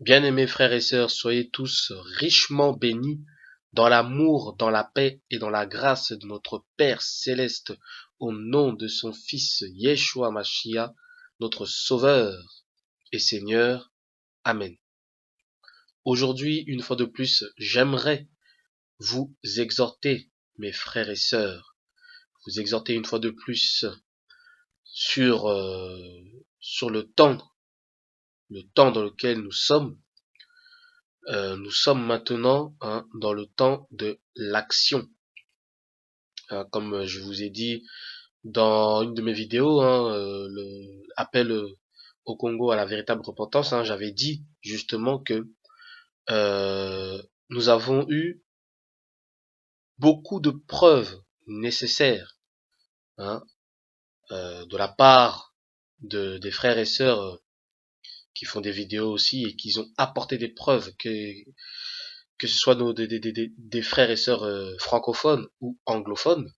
Bien-aimés frères et sœurs, soyez tous richement bénis dans l'amour, dans la paix et dans la grâce de notre Père céleste, au nom de son Fils Yeshua Mashiach, notre Sauveur et Seigneur. Amen. Aujourd'hui, une fois de plus, j'aimerais vous exhorter, mes frères et sœurs, vous exhorter une fois de plus sur, sur le temps dans lequel nous sommes. Nous sommes maintenant dans le temps de l'action. Comme je vous ai dit dans une de mes vidéos, le appel au Congo à la véritable repentance, j'avais dit justement que nous avons eu beaucoup de preuves nécessaires hein, de la part des frères et sœurs qui font des vidéos aussi et qui ont apporté des preuves que ce soit des frères et sœurs francophones ou anglophones,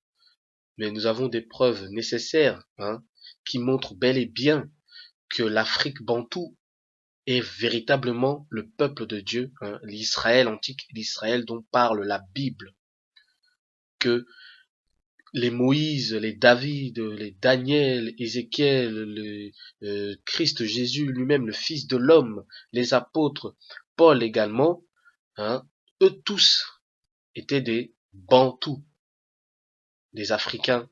mais nous avons des preuves nécessaires qui montrent bel et bien que l'Afrique bantoue est véritablement le peuple de Dieu, l'Israël antique, l'Israël dont parle la Bible, que les Moïse, les David, les Daniel, Ézéchiel, le Christ Jésus lui-même, le Fils de l'homme, les apôtres, Paul également, eux tous étaient des Bantous, des Africains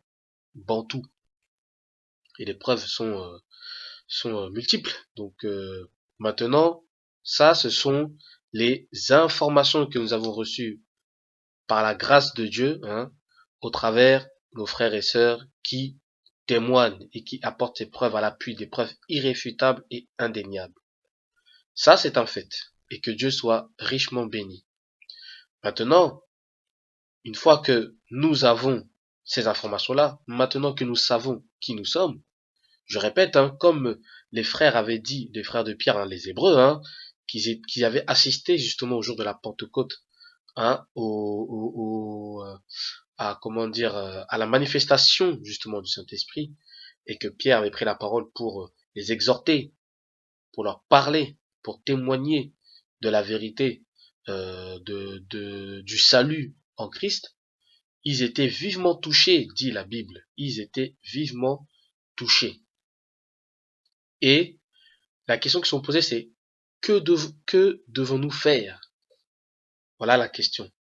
Bantous. Et les preuves sont multiples. Donc maintenant, ça, ce sont les informations que nous avons reçues par la grâce de Dieu, au travers nos frères et sœurs qui témoignent et qui apportent ces preuves à l'appui des preuves irréfutables et indéniables. Ça, c'est un fait. Et que Dieu soit richement béni. Maintenant, une fois que nous avons ces informations-là, maintenant que nous savons qui nous sommes, je répète, comme les frères avaient dit, les frères de Pierre, les Hébreux, qu'ils avaient assisté justement au jour de la Pentecôte, à comment dire, à la manifestation justement du Saint-Esprit, et que Pierre avait pris la parole pour les exhorter, pour leur parler, pour témoigner de la vérité du salut en Christ. Ils étaient vivement touchés, dit la Bible. Ils étaient vivement touchés. Et la question qui sont posées, c'est que devons-nous faire? Voilà la question.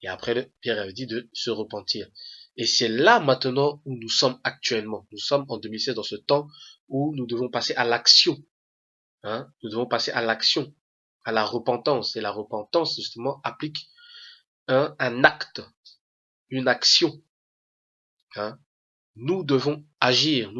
Et après, Pierre avait dit de se repentir. Et c'est là maintenant où nous sommes actuellement. Nous sommes en 2016 dans ce temps où nous devons passer à l'action. Nous devons passer à l'action, à la repentance. Et la repentance, justement, applique un acte, une action. Nous devons agir,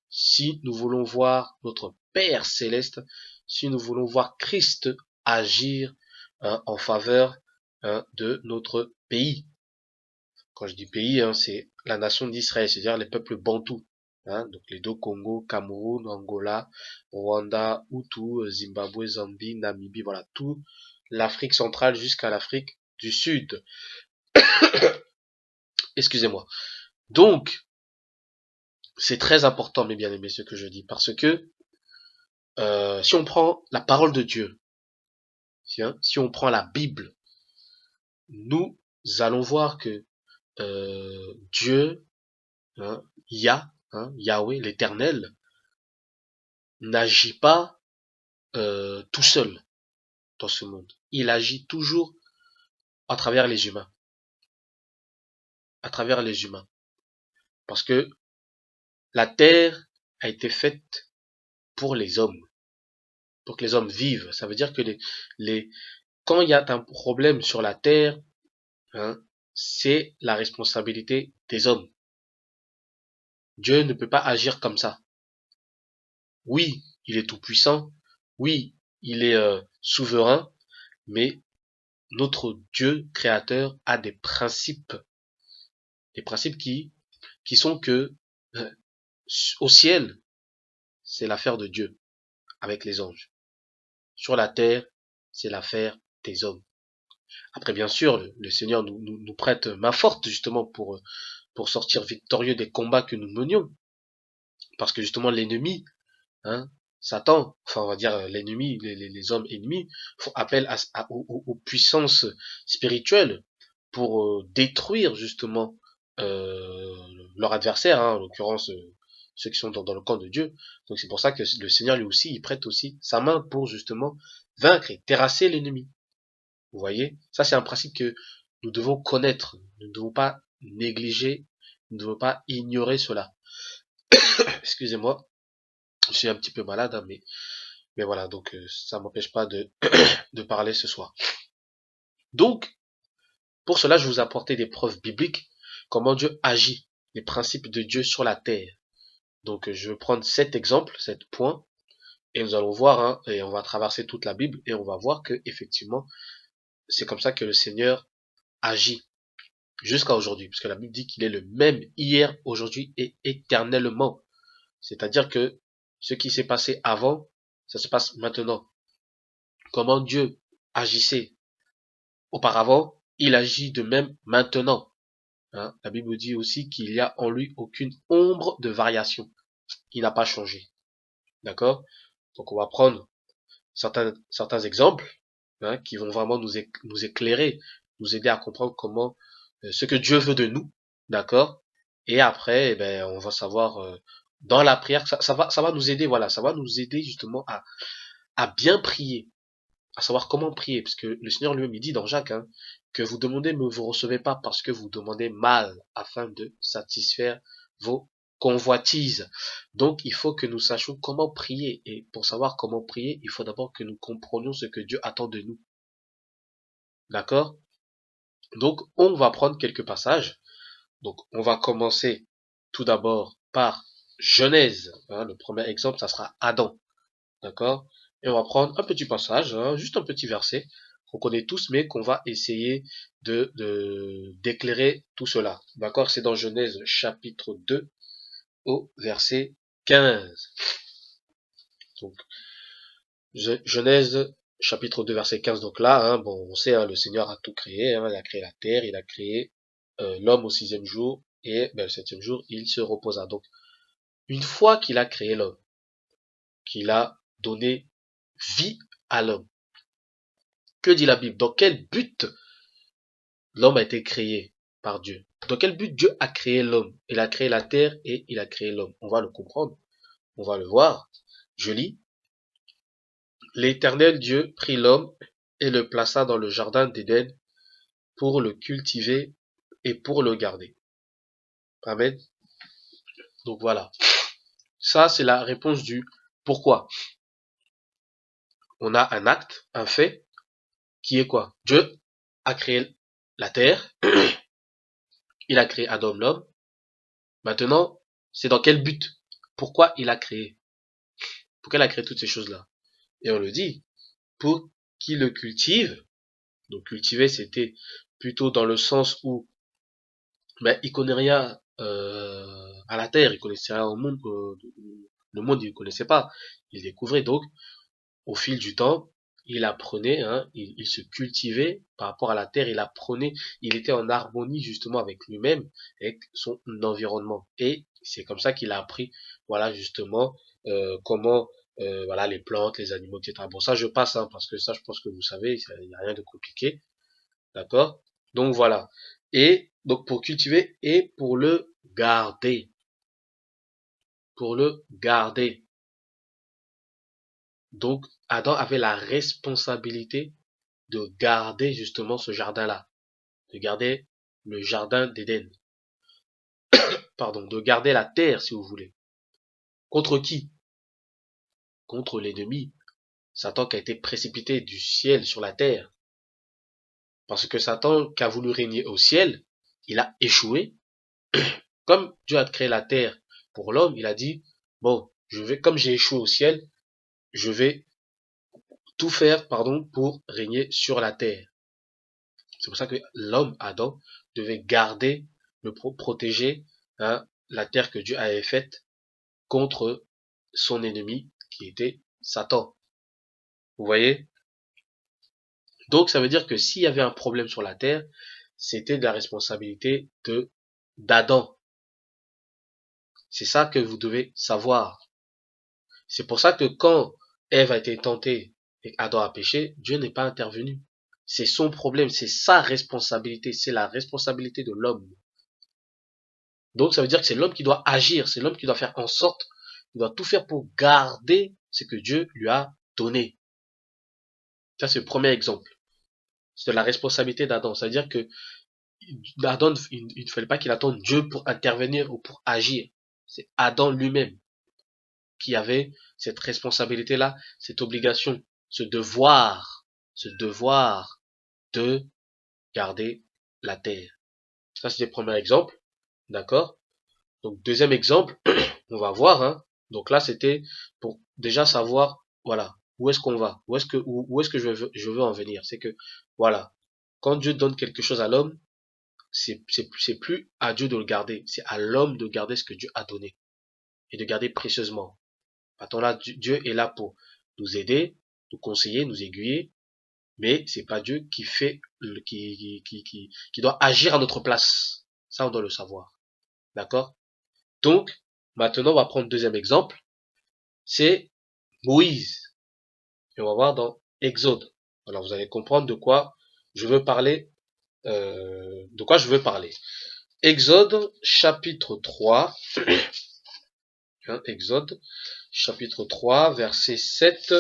si nous voulons voir notre Père céleste, si nous voulons voir Christ agir en faveur de notre pays. Quand je dis pays, c'est la nation d'Israël, c'est-à-dire les peuples bantous. Donc les deux Congo, Cameroun, Angola, Rwanda, Hutu, Zimbabwe, Zambie, Namibie, voilà, tout l'Afrique centrale jusqu'à l'Afrique du Sud. Excusez-moi. Donc, c'est très important, mes bien-aimés, ce que je dis, parce que si on prend la parole de Dieu, si on prend la Bible, nous allons voir que Dieu, Yahweh, l'Éternel, n'agit pas tout seul dans ce monde. Il agit toujours à travers les humains. À travers les humains. Parce que la terre a été faite pour les hommes. Pour que les hommes vivent. Ça veut dire que quand il y a un problème sur la terre, c'est la responsabilité des hommes. Dieu ne peut pas agir comme ça. Oui, il est tout puissant. Oui, il est souverain. Mais notre Dieu créateur a des principes. Des principes qui sont que au ciel, c'est l'affaire de Dieu avec les anges. Sur la terre, c'est l'affaire des hommes. Après, bien sûr, le Seigneur nous prête main forte justement pour sortir victorieux des combats que nous menions. Parce que justement, l'ennemi, Satan, enfin on va dire l'ennemi, les hommes ennemis, font appel aux puissances spirituelles pour détruire justement euh, leur adversaire, hein, en l'occurrence ceux qui sont dans le camp de Dieu. Donc c'est pour ça que le Seigneur lui aussi, il prête aussi sa main pour justement vaincre et terrasser l'ennemi. Vous voyez, ça c'est un principe que nous devons connaître, nous ne devons pas négliger, nous ne devons pas ignorer cela. Excusez-moi, je suis un petit peu malade, hein, mais voilà, donc ça m'empêche pas de parler ce soir. Donc, pour cela, je vous ai apporté des preuves bibliques, comment Dieu agit, les principes de Dieu sur la terre. Donc, je vais prendre 7 exemples, 7 points, et nous allons voir, hein, et on va traverser toute la Bible, et on va voir que effectivement, c'est comme ça que le Seigneur agit jusqu'à aujourd'hui, puisque la Bible dit qu'il est le même hier, aujourd'hui et éternellement. C'est-à-dire que ce qui s'est passé avant, ça se passe maintenant. Comment Dieu agissait auparavant, il agit de même maintenant. Hein, la Bible dit aussi qu'il y a en lui aucune ombre de variation. Il n'a pas changé. D'accord? Donc on va prendre certains exemples, hein, qui vont vraiment nous éclairer, nous aider à comprendre comment ce que Dieu veut de nous. D'accord? Et après, eh ben, on va savoir dans la prière, ça va nous aider, voilà, ça va nous aider justement à bien prier, à savoir comment prier, parce que le Seigneur lui-même il dit dans Jacques, hein, que vous demandez mais vous recevez pas parce que vous demandez mal afin de satisfaire vos convoitises. Donc il faut que nous sachions comment prier, et pour savoir comment prier, il faut d'abord que nous comprenions ce que Dieu attend de nous. D'accord? Donc on va prendre quelques passages. Donc on va commencer tout d'abord par Genèse, hein, le premier exemple ça sera Adam. D'accord? Et on va prendre un petit passage, hein, juste un petit verset qu'on connaît tous, mais qu'on va essayer d'éclairer tout cela. D'accord? C'est dans Genèse chapitre 2 au verset 15. Donc, Genèse chapitre 2 verset 15. Donc là, hein, bon, on sait, hein, le Seigneur a tout créé, hein, il a créé la terre, il a créé l'homme au 6e jour, et ben, le 7e jour, il se reposa. Donc, une fois qu'il a créé l'homme, qu'il a donné vie à l'homme, que dit la Bible? Dans quel but l'homme a été créé par Dieu? Dans quel but Dieu a créé l'homme? Il a créé la terre et il a créé l'homme. On va le comprendre, on va le voir. Je lis. L'Éternel Dieu prit l'homme et le plaça dans le jardin d'Éden pour le cultiver et pour le garder. Amen. Donc voilà. Ça, c'est la réponse du pourquoi. On a un acte, un fait, qui est quoi? Dieu a créé la terre, il a créé Adam l'homme. Maintenant, c'est dans quel but? Pourquoi il a créé? Pourquoi il a créé toutes ces choses-là? Et on le dit, pour qu'il le cultive. Donc cultiver, c'était plutôt dans le sens où ben, il connaît rien à la terre, il connaissait rien au monde, le monde il ne connaissait pas, il découvrait. Donc au fil du temps, il apprenait, hein, il se cultivait par rapport à la terre, il apprenait, il était en harmonie justement avec lui-même, avec son environnement. Et c'est comme ça qu'il a appris, voilà justement comment, voilà les plantes, les animaux, etc. Bon ça je passe, hein, parce que ça je pense que vous savez, il n'y a rien de compliqué, d'accord? Donc voilà. Et donc pour cultiver et pour le garder, pour le garder. Donc Adam avait la responsabilité de garder justement ce jardin-là, de garder le jardin d'Éden, pardon, de garder la terre si vous voulez. Contre qui? Contre l'ennemi, Satan qui a été précipité du ciel sur la terre. Parce que Satan qui a voulu régner au ciel, il a échoué. Comme Dieu a créé la terre pour l'homme, il a dit, bon, comme j'ai échoué au ciel, je vais tout faire, pardon, pour régner sur la terre. C'est pour ça que l'homme, Adam, devait garder, protéger, hein, la terre que Dieu avait faite contre son ennemi qui était Satan. Vous voyez? Donc ça veut dire que s'il y avait un problème sur la terre, c'était de la responsabilité d'Adam. C'est ça que vous devez savoir. C'est pour ça que quand Ève a été tentée et Adam a péché, Dieu n'est pas intervenu. C'est son problème, c'est sa responsabilité, c'est la responsabilité de l'homme. Donc ça veut dire que c'est l'homme qui doit agir, c'est l'homme qui doit faire en sorte, il doit tout faire pour garder ce que Dieu lui a donné. Ça c'est le premier exemple. C'est la responsabilité d'Adam. C'est-à-dire que Adam, il ne fallait pas qu'il attende Dieu pour intervenir ou pour agir. C'est Adam lui-même qui avait cette responsabilité-là, cette obligation, ce devoir de garder la terre. Ça, c'est le premier exemple. D'accord? Donc, deuxième exemple, on va voir, hein. Donc là, c'était pour déjà savoir, voilà, où est-ce qu'on va? Où est-ce que je veux en venir? C'est que, voilà, quand Dieu donne quelque chose à l'homme, c'est plus à Dieu de le garder, c'est à l'homme de garder ce que Dieu a donné et de garder précieusement. Attends là, Dieu est là pour nous aider, nous conseiller, nous aiguiller, mais c'est pas Dieu qui fait, qui doit agir à notre place. Ça, on doit le savoir. D'accord? Donc, maintenant, on va prendre le deuxième exemple. C'est Moïse. Et on va voir dans Exode. Alors, vous allez comprendre de quoi je veux parler. Exode, chapitre 3. Hein, Exode, chapitre 3, versets 7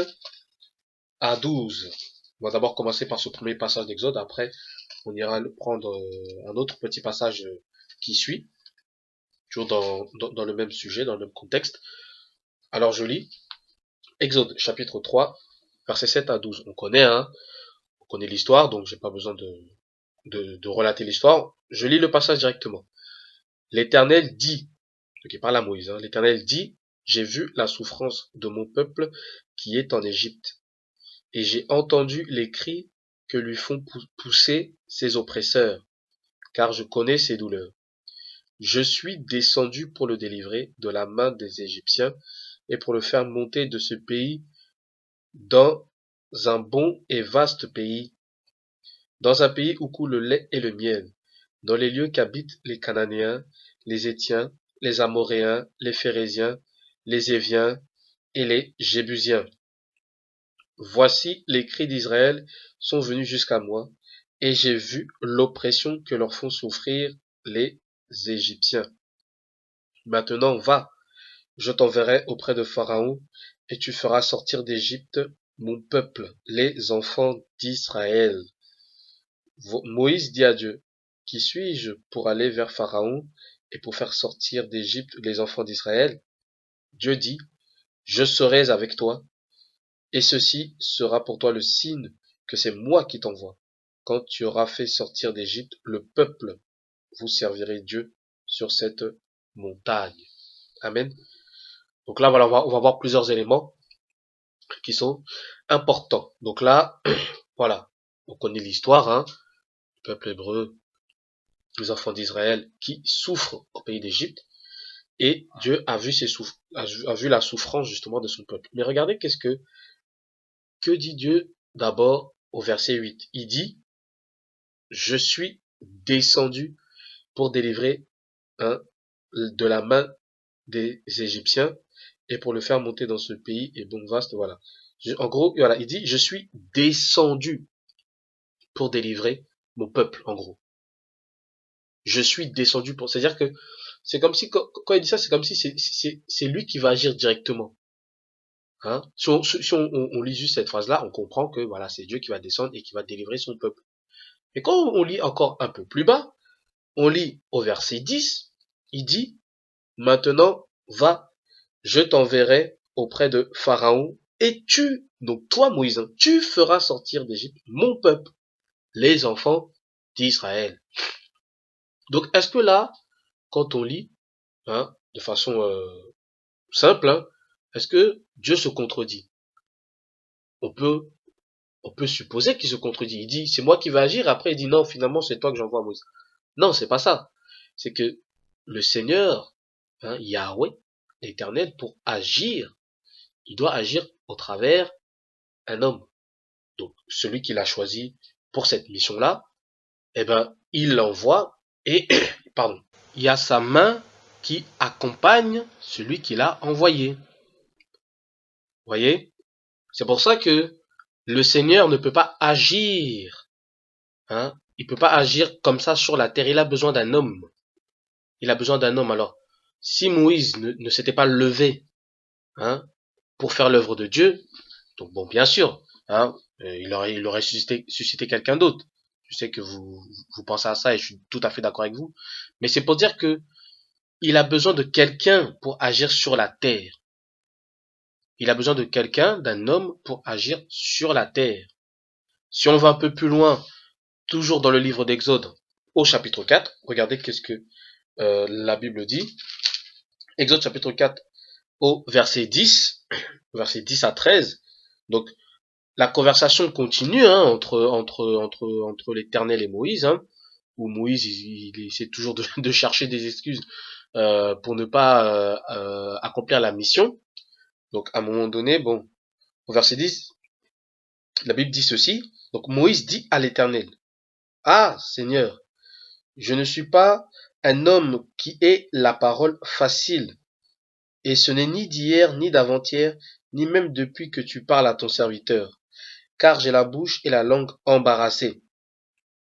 à 12. On va d'abord commencer par ce premier passage d'Exode. Après, on ira prendre un autre petit passage qui suit. Toujours dans le même sujet, dans le même contexte. Alors, je lis. Exode, chapitre 3, versets 7 à 12. On connaît, hein. On connaît l'histoire, donc j'ai pas besoin de relater l'histoire. Je lis le passage directement. L'Éternel dit, donc il parle à Moïse, hein, l'Éternel dit, j'ai vu la souffrance de mon peuple qui est en Égypte, et j'ai entendu les cris que lui font pousser ses oppresseurs, car je connais ses douleurs. Je suis descendu pour le délivrer de la main des Égyptiens, et pour le faire monter de ce pays dans un bon et vaste pays, dans un pays où coule le lait et le miel, dans les lieux qu'habitent les Cananéens, les Hétiens, les Amoréens, les Phéréziens, les Éviens et les Jébusiens. Voici les cris d'Israël sont venus jusqu'à moi, et j'ai vu l'oppression que leur font souffrir les Égyptiens. Maintenant va, je t'enverrai auprès de Pharaon, et tu feras sortir d'Égypte mon peuple, les enfants d'Israël. Moïse dit à Dieu, qui suis-je pour aller vers Pharaon et pour faire sortir d'Égypte les enfants d'Israël? Dieu dit, je serai avec toi, et ceci sera pour toi le signe que c'est moi qui t'envoie. Quand tu auras fait sortir d'Égypte le peuple, vous servirez Dieu sur cette montagne. Amen. Donc là, voilà, on va voir plusieurs éléments qui sont importants. Donc là, voilà, on connaît l'histoire, hein, le peuple hébreu, les enfants d'Israël qui souffrent au pays d'Égypte, et Dieu a vu a vu la souffrance justement de son peuple. Mais regardez que dit Dieu d'abord au verset 8. Il dit, je suis descendu pour délivrer de la main des Égyptiens et pour le faire monter dans ce pays et bon vaste, voilà. En gros, voilà, il dit, je suis descendu pour délivrer mon peuple, en gros. Je suis descendu pour, c'est-à-dire que c'est comme si, quand il dit ça, c'est comme si c'est lui qui va agir directement. Hein? Si on lit juste cette phrase-là, on comprend que voilà, c'est Dieu qui va descendre et qui va délivrer son peuple. Mais quand on lit encore un peu plus bas, on lit au verset 10, il dit, maintenant, va, je t'enverrai auprès de Pharaon, et donc toi Moïse, hein, tu feras sortir d'Égypte mon peuple, les enfants d'Israël. Donc est-ce que là, quand on lit, hein, de façon simple, hein, est-ce que Dieu se contredit? On peut supposer qu'il se contredit. Il dit, c'est moi qui vais agir, après il dit, non, finalement, c'est toi que j'envoie Moïse. Non, c'est pas ça. C'est que le Seigneur, hein, Yahweh, l'Éternel, pour agir, il doit agir au travers un homme. Donc, celui qu'il a choisi pour cette mission-là, eh ben, il l'envoie et, pardon, il y a sa main qui accompagne celui qu'il a envoyé. Voyez? C'est pour ça que le Seigneur ne peut pas agir. Hein? Il peut pas agir comme ça sur la terre. Il a besoin d'un homme. Il a besoin d'un homme. Alors, si Moïse ne s'était pas levé, hein, pour faire l'œuvre de Dieu, donc bon, bien sûr, hein, il aurait suscité quelqu'un d'autre. Je sais que vous pensez à ça et je suis tout à fait d'accord avec vous. Mais c'est pour dire que il a besoin de quelqu'un pour agir sur la terre. Il a besoin de quelqu'un, d'un homme pour agir sur la terre. Si on va un peu plus loin, toujours dans le livre d'Exode, au chapitre 4, regardez qu'est-ce que la Bible dit. Exode chapitre 4 au verset 10, verset 10 à 13. Donc, la conversation continue hein, entre l'Éternel et Moïse, hein, où Moïse il essaie toujours de chercher des excuses pour ne pas accomplir la mission. Donc à un moment donné, bon, au verset 10, la Bible dit ceci. Donc Moïse dit à l'Éternel, ah Seigneur, je ne suis pas un homme qui ait la parole facile, et ce n'est ni d'hier, ni d'avant-hier, ni même depuis que tu parles à ton serviteur, car j'ai la bouche et la langue embarrassées.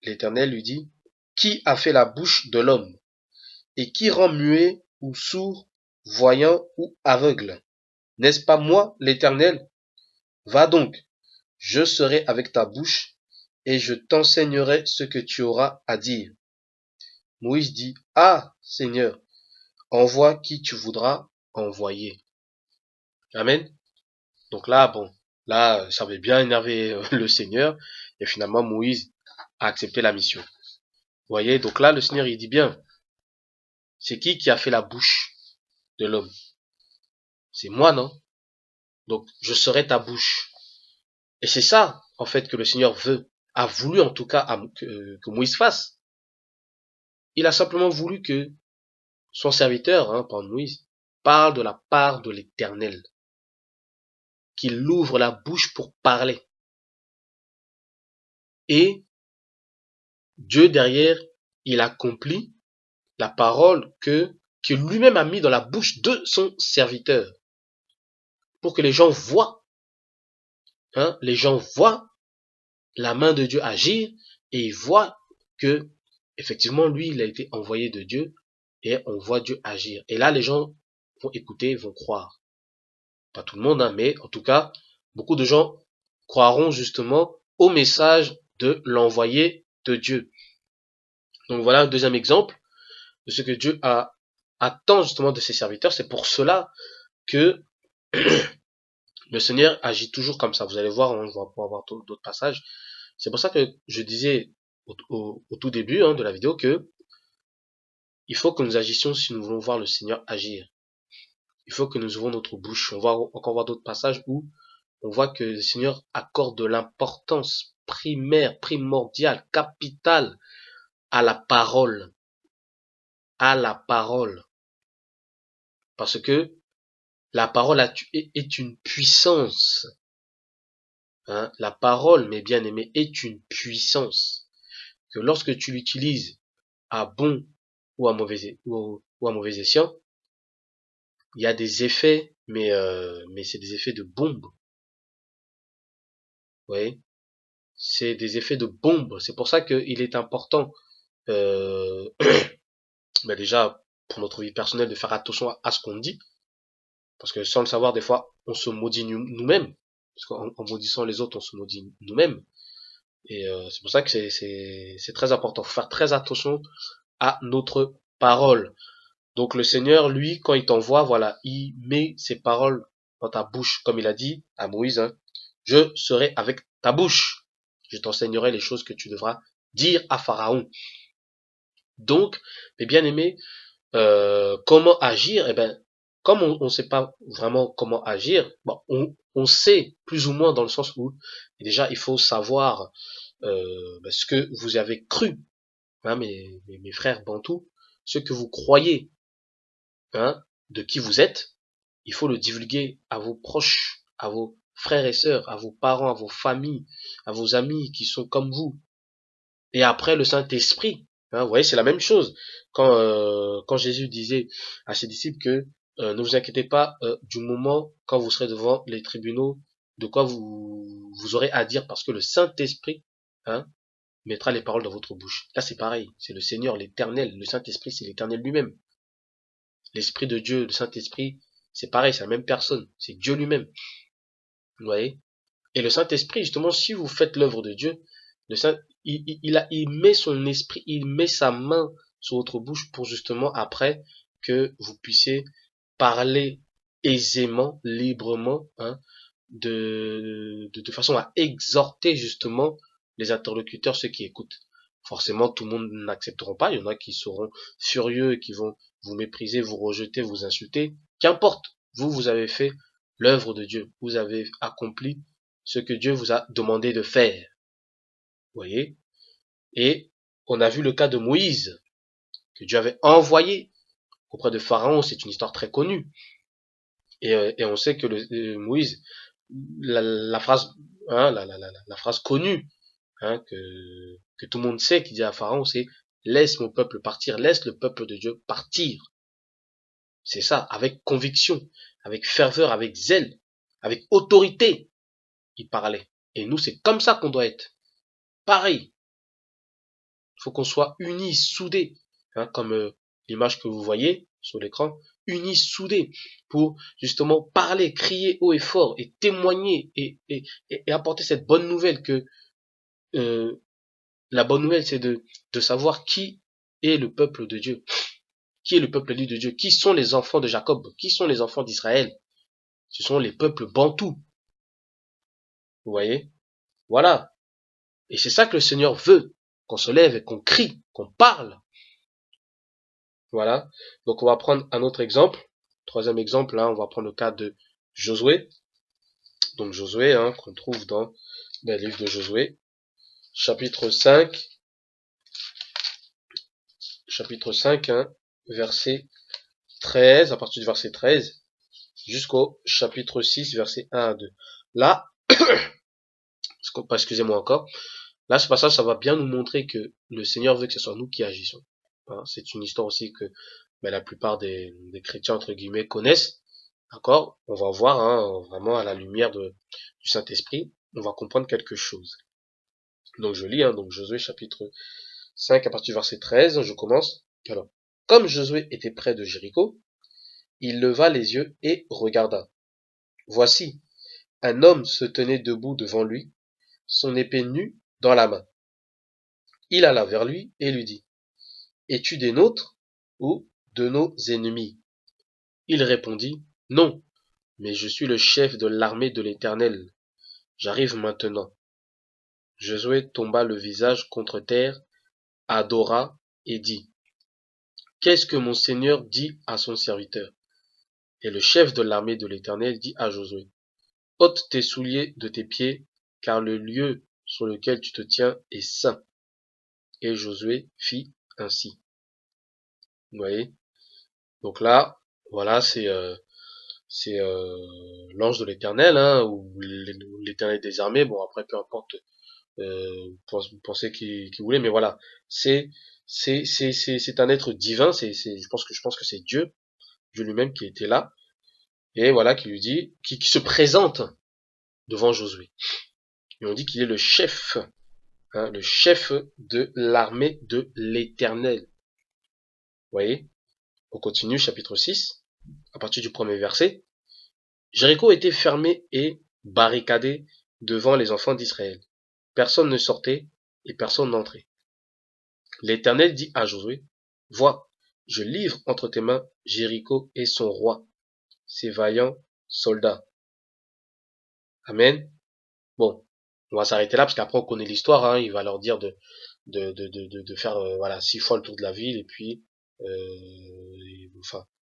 L'Éternel lui dit, qui a fait la bouche de l'homme? Et qui rend muet ou sourd, voyant ou aveugle? N'est-ce pas moi, l'Éternel? Va donc, je serai avec ta bouche, et je t'enseignerai ce que tu auras à dire. Moïse dit, ah, Seigneur, envoie qui tu voudras envoyer. Amen. Donc là, bon, là, ça avait bien énervé le Seigneur, et finalement Moïse a accepté la mission. Vous voyez, donc là, le Seigneur, il dit bien, c'est qui a fait la bouche de l'homme? C'est moi, non? Donc, je serai ta bouche. Et c'est ça, en fait, que le Seigneur veut, a voulu en tout cas que Moïse fasse. Il a simplement voulu que son serviteur, hein, par Moïse, parle de la part de l'Éternel. Qu'il ouvre la bouche pour parler. Et Dieu derrière, il accomplit la parole que lui-même a mis dans la bouche de son serviteur. Pour que les gens voient, hein, les gens voient la main de Dieu agir et ils voient que, effectivement, lui, il a été envoyé de Dieu et on voit Dieu agir. Et là, les gens vont écouter, vont croire. Pas tout le monde, hein, mais en tout cas, beaucoup de gens croiront justement au message de l'envoyé de Dieu. Donc voilà un deuxième exemple de ce que Dieu attend justement de ses serviteurs. C'est pour cela que le Seigneur agit toujours comme ça. Vous allez voir, on va pouvoir voir d'autres passages. C'est pour ça que je disais au tout début hein, de la vidéo que il faut que nous agissions si nous voulons voir le Seigneur agir. Il faut que nous ouvrons notre bouche. On va encore voir d'autres passages où on voit que le Seigneur accorde de l'importance primaire, primordiale, capitale à la parole. À la parole. Parce que la parole est une puissance. Hein? La parole, mes bien-aimés, est une puissance. Que lorsque tu l'utilises à bon ou à mauvais, ou à mauvais escient, il y a des effets, mais c'est des effets de bombe. Vous voyez? C'est des effets de bombe. C'est pour ça qu'il est important, bah déjà, pour notre vie personnelle, de faire attention à ce qu'on dit. Parce que sans le savoir, des fois, on se maudit nous-mêmes. Parce qu'en maudissant les autres, on se maudit nous-mêmes. Et c'est pour ça que c'est très important. Faut faire très attention à notre parole. Donc le Seigneur, lui, quand il t'envoie, voilà, il met ses paroles dans ta bouche, comme il a dit à Moïse, hein, je serai avec ta bouche. Je t'enseignerai les choses que tu devras dire à Pharaon. Donc, mes bien-aimés, comment agir? Eh ben, comme on ne sait pas vraiment comment agir, bon, on sait plus ou moins dans le sens où déjà il faut savoir ce que vous avez cru, hein, mes frères bantous, ce que vous croyez, hein, de qui vous êtes, il faut le divulguer à vos proches, à vos frères et sœurs, à vos parents, à vos familles, à vos amis qui sont comme vous. Et après le Saint-Esprit, hein, vous voyez, c'est la même chose. Quand Jésus disait à ses disciples que ne vous inquiétez pas du moment quand vous serez devant les tribunaux, de quoi vous aurez à dire, parce que le Saint-Esprit, hein, mettra les paroles dans votre bouche. Là, c'est pareil. C'est le Seigneur, l'Éternel. Le Saint-Esprit, c'est l'Éternel lui-même. L'Esprit de Dieu, le Saint-Esprit, c'est pareil, c'est la même personne. C'est Dieu lui-même. Vous voyez? Et le Saint-Esprit, justement, si vous faites l'œuvre de Dieu, le Saint, il met son esprit, il met sa main sur votre bouche pour justement après que vous puissiez parler aisément, librement, hein, de façon à exhorter justement les interlocuteurs, ceux qui écoutent. Forcément, tout le monde n'accepteront pas. Il y en a qui seront furieux et qui vont vous mépriser, vous rejeter, vous insulter. Qu'importe. Vous, vous avez fait l'œuvre de Dieu. Vous avez accompli ce que Dieu vous a demandé de faire. Vous voyez? Et on a vu le cas de Moïse, que Dieu avait envoyé auprès de Pharaon. C'est une histoire très connue. Et on sait que Moïse, la phrase, hein, la phrase connue, hein, que tout le monde sait, qui dit à Pharaon, c'est laisse mon peuple partir, laisse le peuple de Dieu partir. C'est ça, avec conviction, avec ferveur, avec zèle, avec autorité, il parlait. Et nous, c'est comme ça qu'on doit être. Pareil. Il faut qu'on soit unis, soudés, hein, comme l'image que vous voyez sur l'écran, unis, soudés, pour justement parler, crier haut et fort, et témoigner, et apporter cette bonne nouvelle que la bonne nouvelle, c'est de savoir qui est le peuple de Dieu, qui est le peuple élu de Dieu, qui sont les enfants de Jacob, qui sont les enfants d'Israël. Ce sont les peuples bantous. Vous voyez? Voilà. Et c'est ça que le Seigneur veut, qu'on se lève et qu'on crie, qu'on parle. Voilà. Donc on va prendre un autre exemple. Troisième exemple, là, on va prendre le cas de Josué. Donc Josué, hein, qu'on trouve dans le livre de Josué, chapitre 5, hein, verset 13, à partir du verset 13, jusqu'au chapitre 6, verset 1 à 2. Là, excusez-moi encore, là, ce passage, ça va bien nous montrer que le Seigneur veut que ce soit nous qui agissons. Hein, c'est une histoire aussi que la plupart des chrétiens, entre guillemets, connaissent. D'accord? On va voir, hein, vraiment à la lumière du Saint-Esprit, on va comprendre quelque chose. Donc je lis, hein, donc Josué chapitre 5 à partir du verset 13, je commence. Alors, comme Josué était près de Jéricho, il leva les yeux et regarda. Voici, un homme se tenait debout devant lui, son épée nue dans la main. Il alla vers lui et lui dit, es-tu des nôtres ou de nos ennemis? Il répondit, non, mais je suis le chef de l'armée de l'Éternel. J'arrive maintenant. Josué tomba le visage contre terre, adora et dit, qu'est-ce que mon Seigneur dit à son serviteur? Et le chef de l'armée de l'Éternel dit à Josué, ôte tes souliers de tes pieds, car le lieu sur lequel tu te tiens est saint. Et Josué fit ainsi. Vous voyez? Donc là, voilà, c'est l'ange de l'Éternel, hein, ou l'Éternel des armées. Bon, après, peu importe, vous pensez qui voulait, mais voilà, c'est un être divin. Je pense que c'est Dieu lui-même qui était là, et voilà, qui lui dit, qui se présente devant Josué. Et on dit qu'il est le chef, hein, le chef de l'armée de l'Éternel. Vous voyez? On continue, chapitre 6, à partir du premier verset. Jéricho était fermé et barricadé devant les enfants d'Israël. Personne ne sortait et personne n'entrait. L'Éternel dit à Josué, vois, je livre entre tes mains Jéricho et son roi, ses vaillants soldats. Amen. Bon, on va s'arrêter là parce qu'après on connaît l'histoire, hein, il va leur dire de faire voilà 6 fois le tour de la ville et puis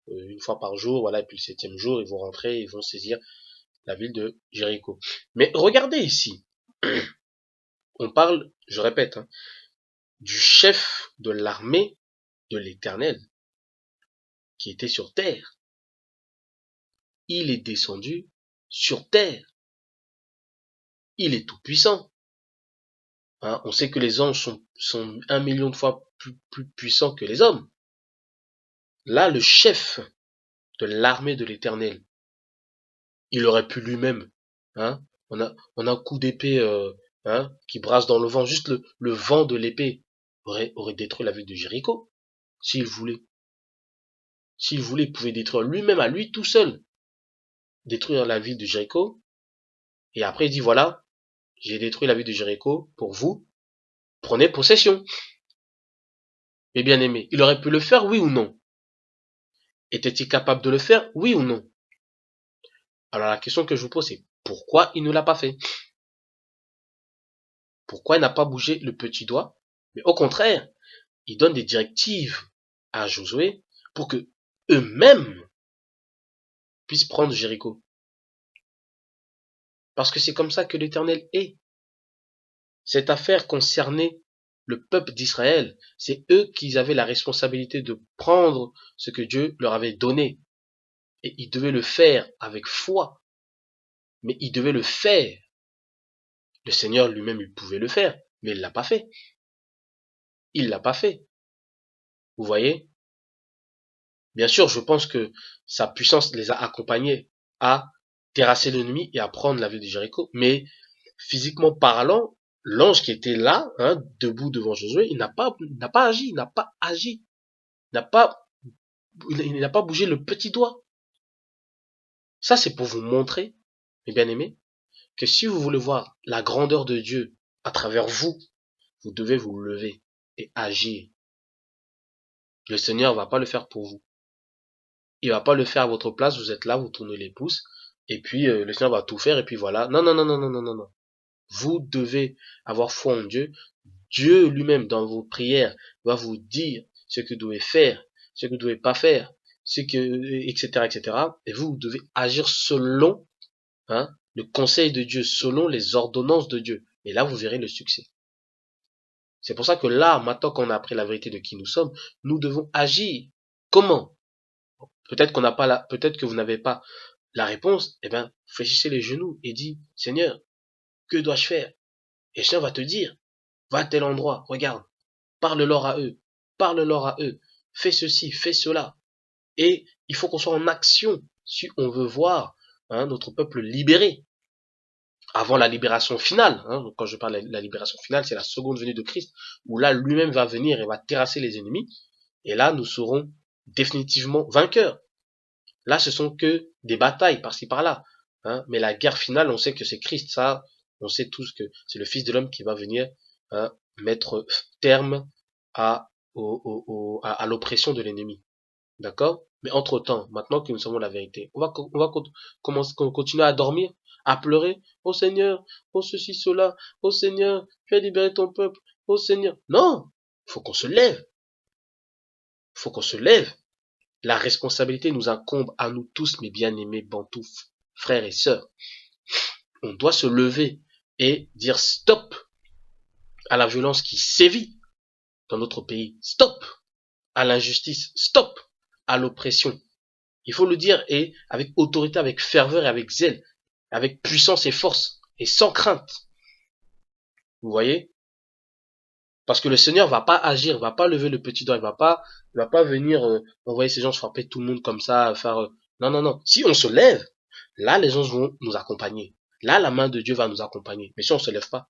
une fois par jour, voilà, et puis le 7e jour ils vont rentrer, ils vont saisir la ville de Jéricho. Mais regardez ici, on parle, je répète, hein, du chef de l'armée de l'Éternel qui était sur terre. Il est descendu sur terre. Il est tout puissant. Hein, on sait que les anges sont 1 million de fois plus puissants que les hommes. Là, le chef de l'armée de l'Éternel. Il aurait pu lui-même, hein, on a un coup d'épée qui brasse dans le vent, juste le vent de l'épée aurait détruit la ville de Jéricho, s'il voulait. S'il voulait, il pouvait détruire lui-même, à lui tout seul, détruire la ville de Jéricho, et après il dit voilà, j'ai détruit la ville de Jéricho pour vous, prenez possession. Mes bien-aimés, il aurait pu le faire, oui ou non? Était-il capable de le faire, oui ou non? Alors la question que je vous pose, c'est pourquoi il ne l'a pas fait? Pourquoi il n'a pas bougé le petit doigt? Mais au contraire, il donne des directives à Josué pour que eux-mêmes puissent prendre Jéricho. Parce que c'est comme ça que l'Éternel est. Cette affaire concernait le peuple d'Israël. C'est eux qui avaient la responsabilité de prendre ce que Dieu leur avait donné. Et ils devaient le faire avec foi. Mais ils devaient le faire. Le Seigneur lui-même, il pouvait le faire. Mais il l'a pas fait. Il l'a pas fait. Vous voyez? Bien sûr, je pense que sa puissance les a accompagnés à terrasser l'ennemi et à prendre la ville de Jéricho. Mais physiquement parlant, l'ange qui était là, hein, debout devant Josué, il n'a pas agi, il n'a pas agi, il n'a pas bougé le petit doigt. Ça, c'est pour vous montrer, mes bien-aimés, que si vous voulez voir la grandeur de Dieu à travers vous, vous devez vous lever et agir. Le Seigneur va pas le faire pour vous. Il va pas le faire à votre place, vous êtes là, vous tournez les pouces, et puis le Seigneur va tout faire, et puis voilà. Non, non, non, non, non, non, non, non. Vous devez avoir foi en Dieu. Dieu lui-même, dans vos prières, va vous dire ce que vous devez faire, ce que vous devez pas faire, ce que, etc., etc. Et vous devez agir selon, hein, le conseil de Dieu, selon les ordonnances de Dieu. Et là, vous verrez le succès. C'est pour ça que là, maintenant qu'on a appris la vérité de qui nous sommes, nous devons agir. Comment? Peut-être qu'on n'a pas peut-être que vous n'avez pas la réponse. Eh ben, fléchissez les genoux et dites, Seigneur, que dois-je faire? Et le Seigneur va te dire, va à tel endroit, regarde, parle-leur à eux, parle-leur à eux, fais ceci, fais cela. Et il faut qu'on soit en action si on veut voir, hein, notre peuple libéré avant la libération finale. Hein. Donc, quand je parle de la libération finale, c'est la seconde venue de Christ, où là, lui-même va venir et va terrasser les ennemis. Et là, nous serons définitivement vainqueurs. Là, ce sont que des batailles par-ci par-là. Hein. Mais la guerre finale, on sait que c'est Christ. Ça, on sait tous que c'est le Fils de l'homme qui va venir, hein, mettre terme à l'oppression de l'ennemi. D'accord? Mais entre-temps, maintenant que nous savons la vérité, on va commencer, continuer à dormir, à pleurer. Oh Seigneur, oh ceci, cela, oh Seigneur, tu as libéré ton peuple, oh Seigneur. Non! Faut qu'on se lève. Faut qu'on se lève. La responsabilité nous incombe à nous tous, mes bien-aimés bantous, frères et sœurs. On doit se lever et dire stop à la violence qui sévit dans notre pays. Stop à l'injustice. Stop à l'oppression. Il faut le dire et avec autorité, avec ferveur et avec zèle, avec puissance et force et sans crainte. Vous voyez? Parce que le Seigneur va pas agir, va pas lever le petit doigt, il va pas venir envoyer ces gens frapper tout le monde comme ça, faire non non non. Si on se lève, là les gens vont nous accompagner. Là la main de Dieu va nous accompagner. Mais si on se lève pas,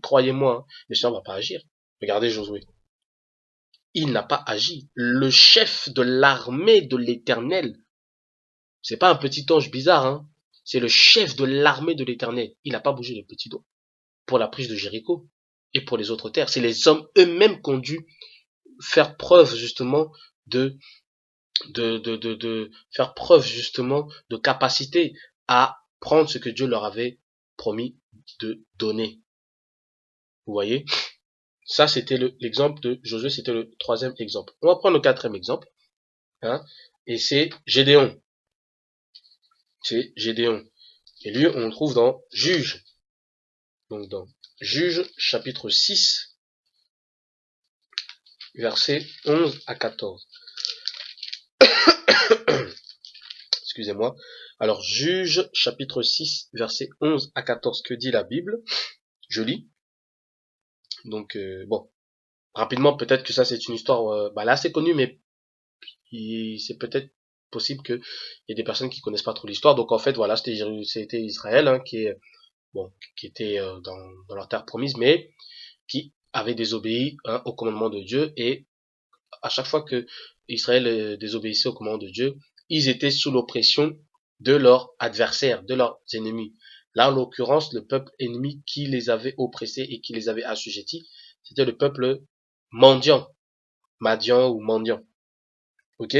croyez-moi, hein, le Seigneur va pas agir. Regardez Josué. Il n'a pas agi. Le chef de l'armée de l'Éternel, c'est pas un petit ange bizarre, hein. C'est le chef de l'armée de l'Éternel. Il n'a pas bougé le petit doigt pour la prise de Jéricho et pour les autres terres. C'est les hommes eux-mêmes qui ont dû faire preuve justement de faire preuve justement de capacité à prendre ce que Dieu leur avait promis de donner. Vous voyez? Ça, c'était l'exemple de Josué, c'était le troisième exemple. On va prendre le quatrième exemple, hein, et c'est Gédéon. C'est Gédéon. Et lui, on le trouve dans Juges. Donc dans Juges, chapitre 6, versets 11 à 14. Excusez-moi. Alors, Juges, chapitre 6, versets 11 à 14. Que dit la Bible? Je lis. Donc, bon. Rapidement, peut-être que ça, c'est une histoire là, assez connue, mais c'est peut-être possible qu'il y ait des personnes qui connaissent pas trop l'histoire. Donc en fait, voilà, c'était Israël hein, qui était dans leur terre promise, mais qui avait désobéi hein, au commandement de Dieu. Et à chaque fois que Israël désobéissait au commandement de Dieu, ils étaient sous l'oppression de leurs adversaires, de leurs ennemis. Là, en l'occurrence, le peuple ennemi qui les avait oppressés et qui les avait assujettis, c'était le peuple mendiant, Madian ou mendiant. Ok?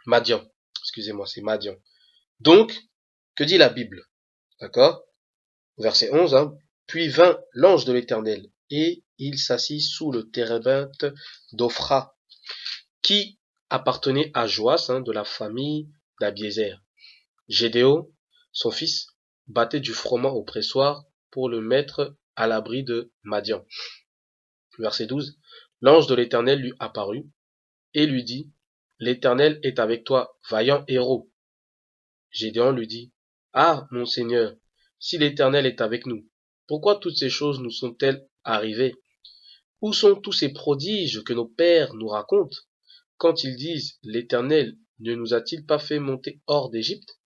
Madian. Excusez-moi, c'est Madian. Donc, que dit la Bible? D'accord? Verset 11, hein. Puis vint l'ange de l'Éternel, et il s'assit sous le térébinthe d'Ophra, qui appartenait à Joas, hein, de la famille d'Abiézer. Gédéon, son fils, battait du froment au pressoir pour le mettre à l'abri de Madian. Verset 12. L'ange de l'Éternel lui apparut et lui dit, l'Éternel est avec toi, vaillant héros. Gédéon lui dit, ah, mon Seigneur, si l'Éternel est avec nous, pourquoi toutes ces choses nous sont-elles arrivées? Où sont tous ces prodiges que nos pères nous racontent, quand ils disent, l'Éternel ne nous a-t-il pas fait monter hors d'Égypte?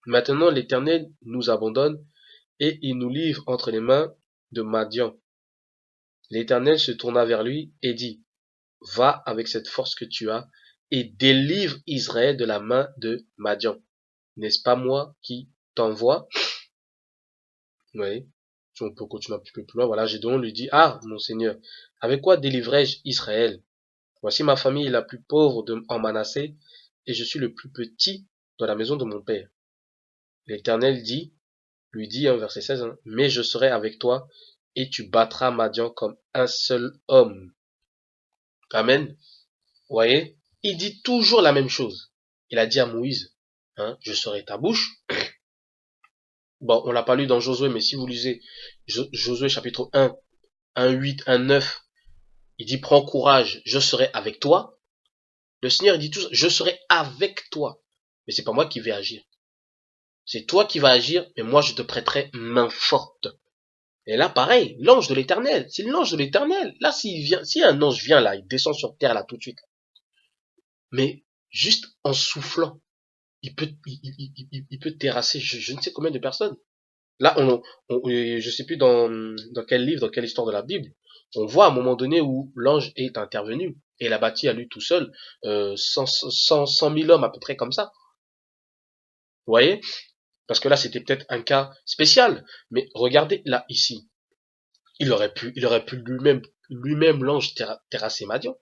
Maintenant l'Éternel nous abandonne, et il nous livre entre les mains de Madian. L'Éternel se tourna vers lui et dit, va avec cette force que tu as, et délivre Israël de la main de Madian. N'est-ce pas moi qui t'envoie? Oui. On peut continuer un petit peu plus loin. Voilà, Gédéon lui dit, ah, mon Seigneur, avec quoi délivrai-je Israël? Voici ma famille est la plus pauvre en Manassé, et je suis le plus petit dans la maison de mon père. L'Éternel lui dit, verset 16, hein, mais je serai avec toi, et tu battras Madian comme un seul homme. Amen. Vous voyez? Il dit toujours la même chose. Il a dit à Moïse, hein, je serai ta bouche. Bon, on l'a pas lu dans Josué, mais si vous lisez Josué chapitre 1, 1:8, 1:9, il dit, prends courage, je serai avec toi. Le Seigneur, il dit toujours, je serai avec toi. Mais c'est pas moi qui vais agir. C'est toi qui vas agir, mais moi je te prêterai main forte. Et là, pareil, l'ange de l'Éternel, c'est l'ange de l'Éternel. Là, si un ange vient là, il descend sur terre là tout de suite. Mais juste en soufflant, il peut terrasser je ne sais combien de personnes. Là, je sais plus dans quel livre, dans quelle histoire de la Bible, on voit à un moment donné où l'ange est intervenu et il a bâti à lui tout seul 100 000 hommes à peu près comme ça. Vous voyez? Parce que là, c'était peut-être un cas spécial. Mais regardez là, ici. Il aurait pu lui-même l'ange terrasser Madian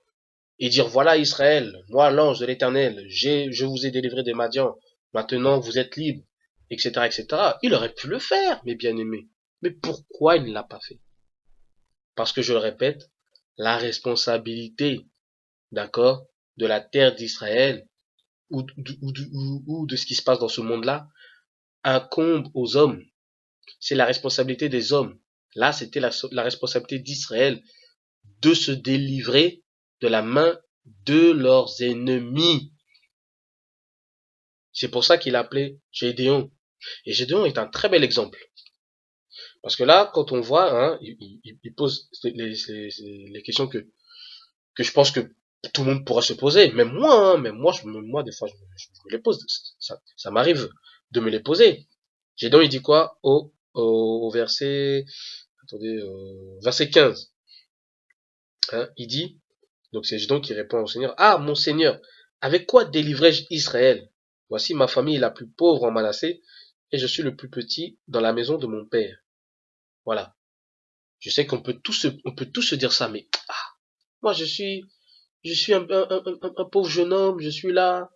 et dire, voilà Israël, moi l'ange de l'Éternel, je vous ai délivré de Madian, maintenant vous êtes libres, etc., etc. Il aurait pu le faire, mes bien-aimés. Mais pourquoi il ne l'a pas fait? Parce que je le répète, la responsabilité, d'accord, de la terre d'Israël ou de ce qui se passe dans ce monde-là incombe aux hommes. C'est la responsabilité des hommes. Là, c'était la responsabilité d'Israël de se délivrer de la main de leurs ennemis. C'est pour ça qu'il a appelé Gédéon. Et Gédéon est un très bel exemple. Parce que là, quand on voit, hein, il pose les questions que je pense que tout le monde pourra se poser. Même moi, hein, moi des fois, je me les pose. Ça m'arrive de me les poser. Gédéon, il dit quoi au verset, attendez, verset 15. Hein, il dit, donc c'est Gédéon qui répond au Seigneur, ah, mon Seigneur, avec quoi délivrai-je Israël? Voici ma famille est la plus pauvre en Manassé, et je suis le plus petit dans la maison de mon père. Voilà. Je sais qu'on peut tous se dire ça, mais moi je suis un pauvre jeune homme, je suis là,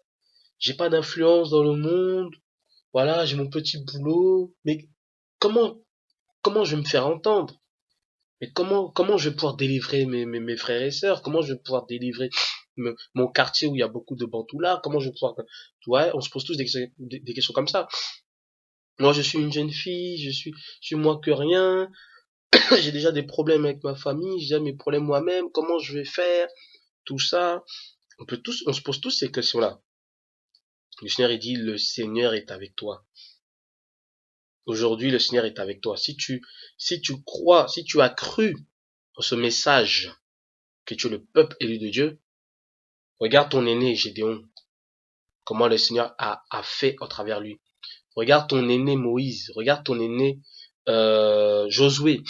j'ai pas d'influence dans le monde, voilà, j'ai mon petit boulot, mais comment je vais me faire entendre? Mais comment je vais pouvoir délivrer mes frères et sœurs? Comment je vais pouvoir délivrer mon quartier où il y a beaucoup de bantous là? Comment je vais pouvoir, ouais, on se pose tous des questions comme ça. Moi, je suis une jeune fille, je suis moins que rien, j'ai déjà des problèmes avec ma famille, j'ai déjà mes problèmes moi-même, comment je vais faire? Tout ça. On se pose tous ces questions-là. Le Seigneur, il dit, le Seigneur est avec toi. Aujourd'hui, le Seigneur est avec toi. Si tu crois, si tu as cru en ce message, que tu es le peuple élu de Dieu, regarde ton aîné, Gédéon. comment le Seigneur a fait au travers lui. Regarde ton aîné Moïse, regarde ton aîné Josué.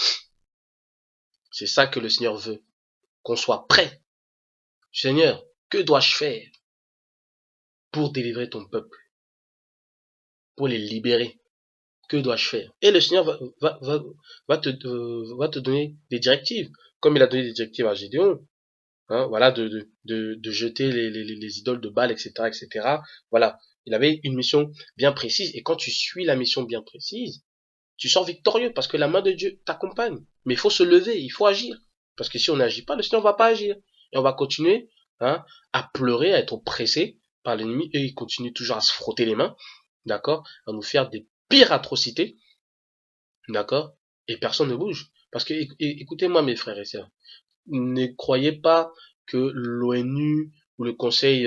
C'est ça que le Seigneur veut, qu'on soit prêt. Seigneur, que dois-je faire pour délivrer ton peuple, pour les libérer? Que dois-je faire? Et le Seigneur va te donner des directives, comme il a donné des directives à Gédéon. Hein, voilà, de jeter les idoles de Baal, etc., etc. Voilà, il avait une mission bien précise. Et quand tu suis la mission bien précise, tu sors victorieux parce que la main de Dieu t'accompagne. Mais il faut se lever, il faut agir. Parce que si on n'agit pas, le Seigneur ne va pas agir. Et on va continuer hein, à pleurer, à être oppressé par l'ennemi. Et il continue toujours à se frotter les mains, d'accord, à nous faire des pires atrocités, d'accord. Et personne ne bouge. Parce que, écoutez-moi mes frères et sœurs, ne croyez pas que l'ONU ou le Conseil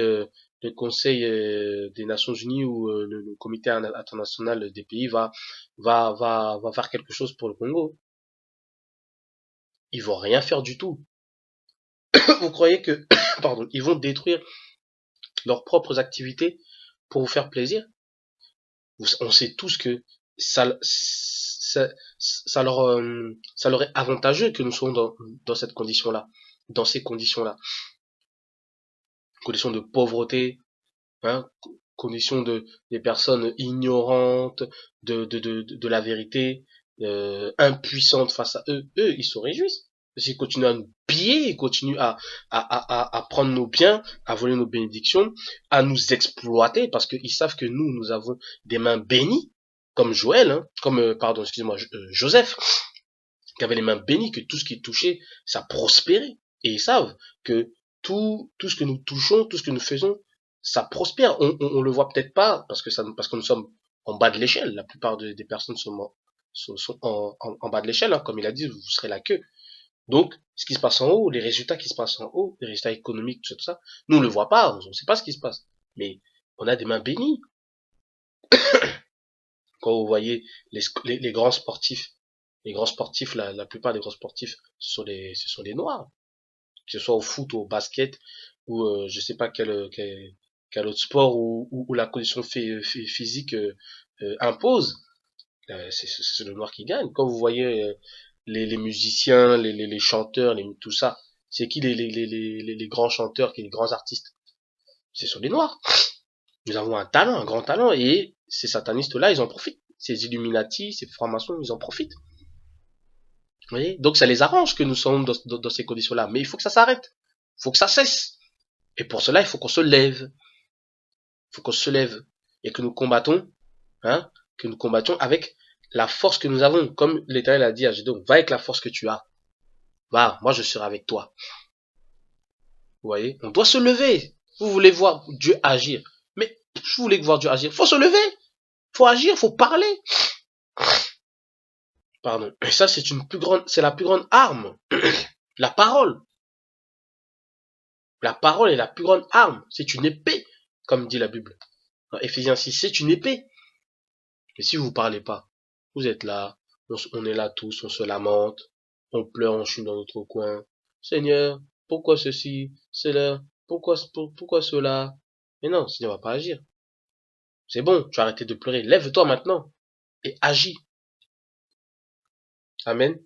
des Nations Unies ou le Comité international des pays va faire quelque chose pour le Congo. Ils vont rien faire du tout. Vous croyez que, pardon, ils vont détruire leurs propres activités pour vous faire plaisir? On sait tous que ça leur est avantageux que nous soyons dans cette condition-là, dans ces conditions-là. Conditions de pauvreté, hein, conditions des personnes ignorantes de la vérité, impuissantes face à eux. Eux, ils se réjouissent. Parce qu'ils continuent à nous piller, ils continuent à prendre nos biens, à voler nos bénédictions, à nous exploiter, parce qu'ils savent que nous avons des mains bénies, comme Joël, hein, pardon, excusez-moi, Joseph, qui avait les mains bénies, que tout ce qui touchait, ça prospérait. Et ils savent que tout ce que nous touchons, tout ce que nous faisons, ça prospère. On le voit peut-être pas parce que nous sommes en bas de l'échelle. La plupart des personnes sont en bas de l'échelle, hein, comme il a dit, vous serez la queue. Donc, ce qui se passe en haut, les résultats qui se passent en haut, les résultats économiques, tout ça, nous on le voit pas, on ne sait pas ce qui se passe. Mais on a des mains bénies. Quand vous voyez les grands sportifs, la plupart des grands sportifs, ce sont des noirs. Que ce soit au foot ou au basket, ou je sais pas quel autre sport où la condition physique impose, c'est le noir qui gagne. Quand vous voyez les musiciens, les chanteurs, tout ça, c'est qui les grands chanteurs, les grands artistes? Ce sont les noirs. Nous avons un talent, un grand talent, et ces satanistes-là, ils en profitent. Ces Illuminati, ces francs-maçons, ils en profitent. Vous voyez? Donc ça les arrange que nous sommes dans ces conditions-là. Mais il faut que ça s'arrête. Il faut que ça cesse. Et pour cela, il faut qu'on se lève. Il faut qu'on se lève. Et que nous combattons, hein, que nous combattions avec la force que nous avons. Comme l'Éternel a dit à Gédéon, va avec la force que tu as. Va, moi je serai avec toi. Vous voyez? On doit se lever. Vous voulez voir Dieu agir. Mais vous voulez voir Dieu agir. Faut se lever. Faut agir, faut parler. Pardon. Et ça, c'est la plus grande arme. La parole. La parole est la plus grande arme. C'est une épée, comme dit la Bible. Dans Éphésiens 6, c'est une épée. Et si vous parlez pas, vous êtes là, on est là tous, on se lamente, on pleure, on chute dans notre coin. Seigneur, pourquoi ceci, cela, pourquoi cela? Mais non, le Seigneur va pas agir. C'est bon, tu as arrêté de pleurer. Lève-toi maintenant et agis. Amen.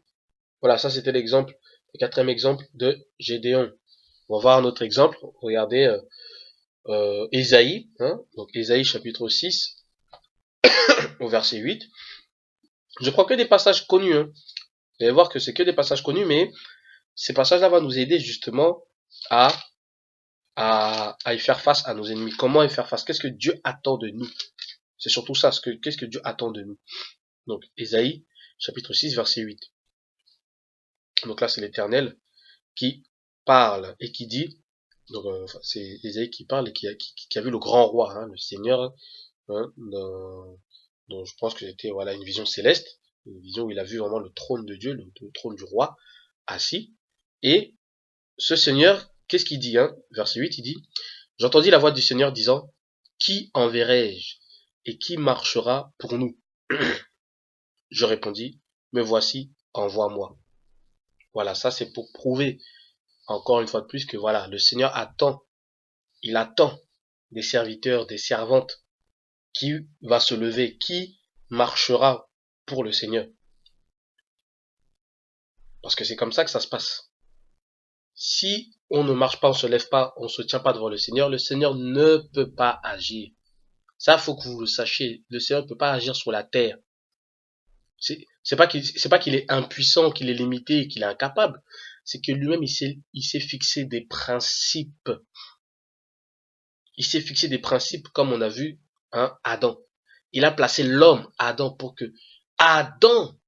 Voilà, ça c'était l'exemple, le quatrième exemple de Gédéon. On va voir un autre exemple. Regardez Ésaïe, hein, donc Ésaïe chapitre 6, au verset 8. Je crois que des passages connus. Hein. Vous allez voir que c'est que des passages connus, mais ces passages-là vont nous aider justement à y faire face à nos ennemis. Comment y faire face? Qu'est-ce que Dieu attend de nous? C'est surtout ça, qu'est-ce que Dieu attend de nous. Donc Ésaïe chapitre 6, verset 8. Donc là, c'est l'Éternel qui parle et qui dit, donc c'est Ésaïe qui parle et qui a vu le grand roi, hein, le Seigneur, hein, dont je pense que c'était voilà une vision céleste, une vision où il a vu vraiment le trône de Dieu, le trône du roi assis. Et ce Seigneur, qu'est-ce qu'il dit, hein? Verset 8, il dit, j'entendis la voix du Seigneur disant, qui enverrai-je et qui marchera pour nous? Je répondis, me voici, envoie-moi. Voilà, ça c'est pour prouver encore une fois de plus que voilà, le Seigneur attend, il attend des serviteurs, des servantes qui va se lever, qui marchera pour le Seigneur. Parce que c'est comme ça que ça se passe. Si on ne marche pas, on se lève pas, on se tient pas devant le Seigneur ne peut pas agir. Ça, faut que vous le sachiez. Le Seigneur ne peut pas agir sur la terre. C'est pas qu'il est impuissant, qu'il est limité, qu'il est incapable. C'est que lui-même, il s'est fixé des principes. Il s'est fixé des principes comme on a vu, Adam. Il a placé l'homme, Adam, pour que Adam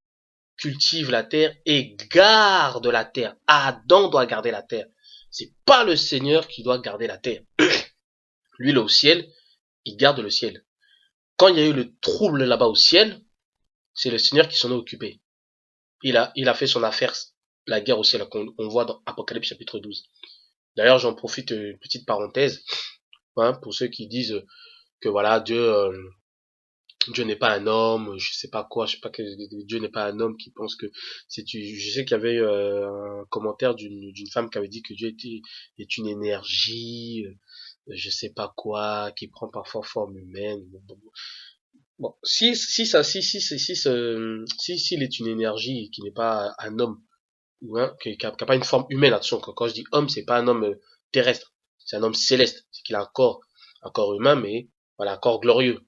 cultive la terre et garde la terre. Adam doit garder la terre. C'est pas le Seigneur qui doit garder la terre. Lui, il est au ciel, il garde le ciel. Quand il y a eu le trouble là-bas au ciel, c'est le Seigneur qui s'en est occupé. Il a fait son affaire, la guerre au ciel, qu'on voit dans Apocalypse chapitre 12. D'ailleurs, j'en profite, une petite parenthèse, pour ceux qui disent que voilà, Dieu n'est pas un homme, je sais pas quoi, je sais pas que Dieu n'est pas un homme qui pense que je sais qu'il y avait un commentaire d'une femme qui avait dit que Dieu est une énergie, je sais pas quoi, qui prend parfois forme humaine. Bon, s'il est une énergie et qui n'est pas un homme, qui a pas une forme humaine, attention, quand je dis homme, c'est pas un homme terrestre, c'est un homme céleste, c'est qu'il a un corps humain, mais voilà, un corps glorieux.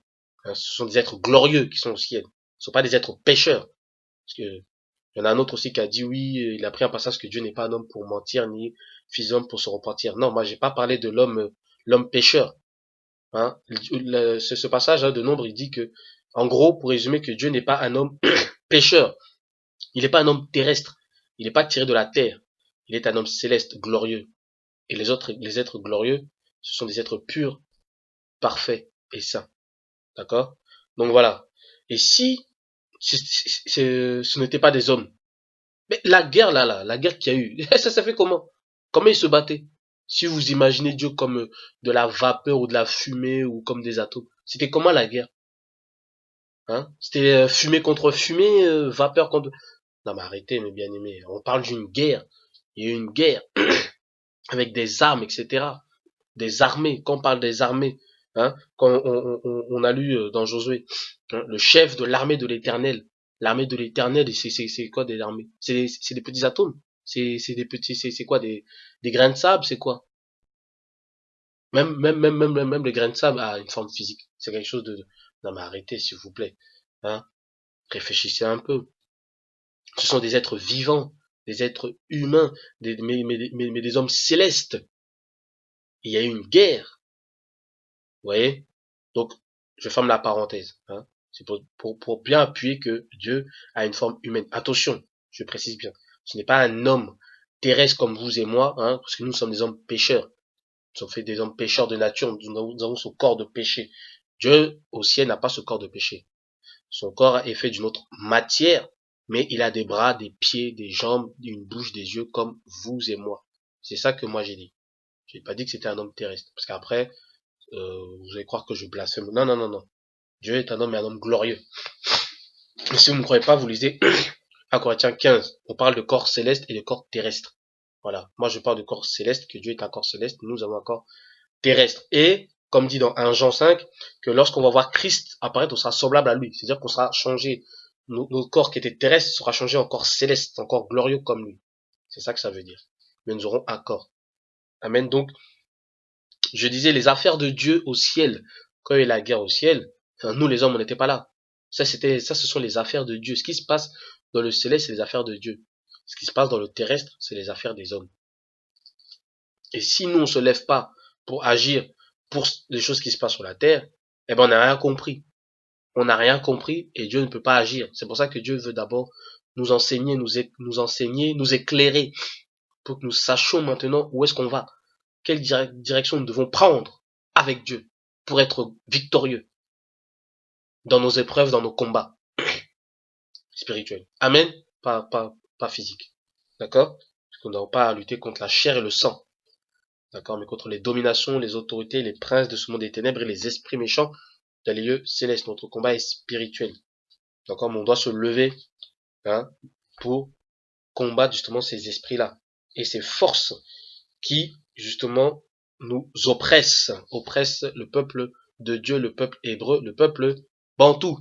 Ce sont des êtres glorieux qui sont au ciel. Ce ne sont pas des êtres pécheurs. Parce que il y en a un autre aussi qui a dit oui, il a pris un passage que Dieu n'est pas un homme pour mentir, ni fils d'homme pour se repentir. Non, moi j'ai pas parlé de l'homme pécheur. Ce passage de Nombre, il dit que, en gros, pour résumer, que Dieu n'est pas un homme pécheur. Il n'est pas un homme terrestre. Il n'est pas tiré de la terre. Il est un homme céleste, glorieux. Et les êtres glorieux, ce sont des êtres purs, parfaits et saints. D'accord? Donc voilà. Et si ce n'était pas des hommes, mais la guerre la guerre qu'il y a eu, ça fait comment? Comment ils se battaient? Si vous imaginez Dieu comme de la vapeur ou de la fumée ou comme des atomes, c'était comment la guerre? C'était fumée contre fumée, vapeur contre... Non mais arrêtez mes bien-aimés, on parle d'une guerre. Il y a eu une guerre avec des armes, etc. Des armées, quand on parle des armées, quand on a lu dans Josué, le chef de l'armée de l'Éternel, c'est quoi des armées? C'est des petits atomes, c'est des petits, c'est quoi des grains de sable, c'est quoi? Même les grains de sable a une forme physique. C'est quelque chose de, non mais arrêtez s'il vous plaît, hein, réfléchissez un peu. Ce sont des êtres vivants, des êtres humains, mais des hommes célestes. Il y a eu une guerre. Vous voyez? Donc, je ferme la parenthèse. C'est pour bien appuyer que Dieu a une forme humaine. Attention, je précise bien. Ce n'est pas un homme terrestre comme vous et moi, parce que nous sommes des hommes pécheurs. Nous sommes faits des hommes pécheurs de nature. Nous avons ce corps de péché. Dieu, au ciel, n'a pas ce corps de péché. Son corps est fait d'une autre matière, mais il a des bras, des pieds, des jambes, une bouche, des yeux comme vous et moi. C'est ça que moi j'ai dit. J'ai pas dit que c'était un homme terrestre. Parce qu'après, vous allez croire que je blasphème. Non, non, non, non. Dieu est un homme et un homme glorieux. Mais si vous ne croyez pas, vous lisez 1 Corinthiens 15. On parle de corps céleste et de corps terrestre. Voilà. Moi, je parle de corps céleste, que Dieu est un corps céleste, nous avons un corps terrestre. Et, comme dit dans 1 Jean 5, que lorsqu'on va voir Christ apparaître, on sera semblable à lui. C'est-à-dire qu'on sera changé. Nos corps qui étaient terrestres sera changé en corps céleste, en corps glorieux comme lui. C'est ça que ça veut dire. Mais nous aurons un corps. Amen. Donc, je disais les affaires de Dieu au ciel. Quand il y a eu la guerre au ciel, nous les hommes, on n'était pas là. Ça, ce sont les affaires de Dieu. Ce qui se passe dans le céleste, c'est les affaires de Dieu. Ce qui se passe dans le terrestre, c'est les affaires des hommes. Et si nous, on se lève pas pour agir pour les choses qui se passent sur la terre, eh ben, on n'a rien compris. On n'a rien compris et Dieu ne peut pas agir. C'est pour ça que Dieu veut d'abord nous enseigner, nous éclairer pour que nous sachions maintenant où est-ce qu'on va. Quelle direction nous devons prendre avec Dieu pour être victorieux dans nos épreuves, dans nos combats spirituels. Amen. Pas physique. D'accord? Parce qu'on n'a pas à lutter contre la chair et le sang. D'accord? Mais contre les dominations, les autorités, les princes de ce monde des ténèbres et les esprits méchants dans les lieux célestes. Notre combat est spirituel. D'accord? Mais on doit se lever, pour combattre justement ces esprits-là et ces forces qui, justement, nous oppresse le peuple de Dieu, le peuple hébreu, le peuple bantou.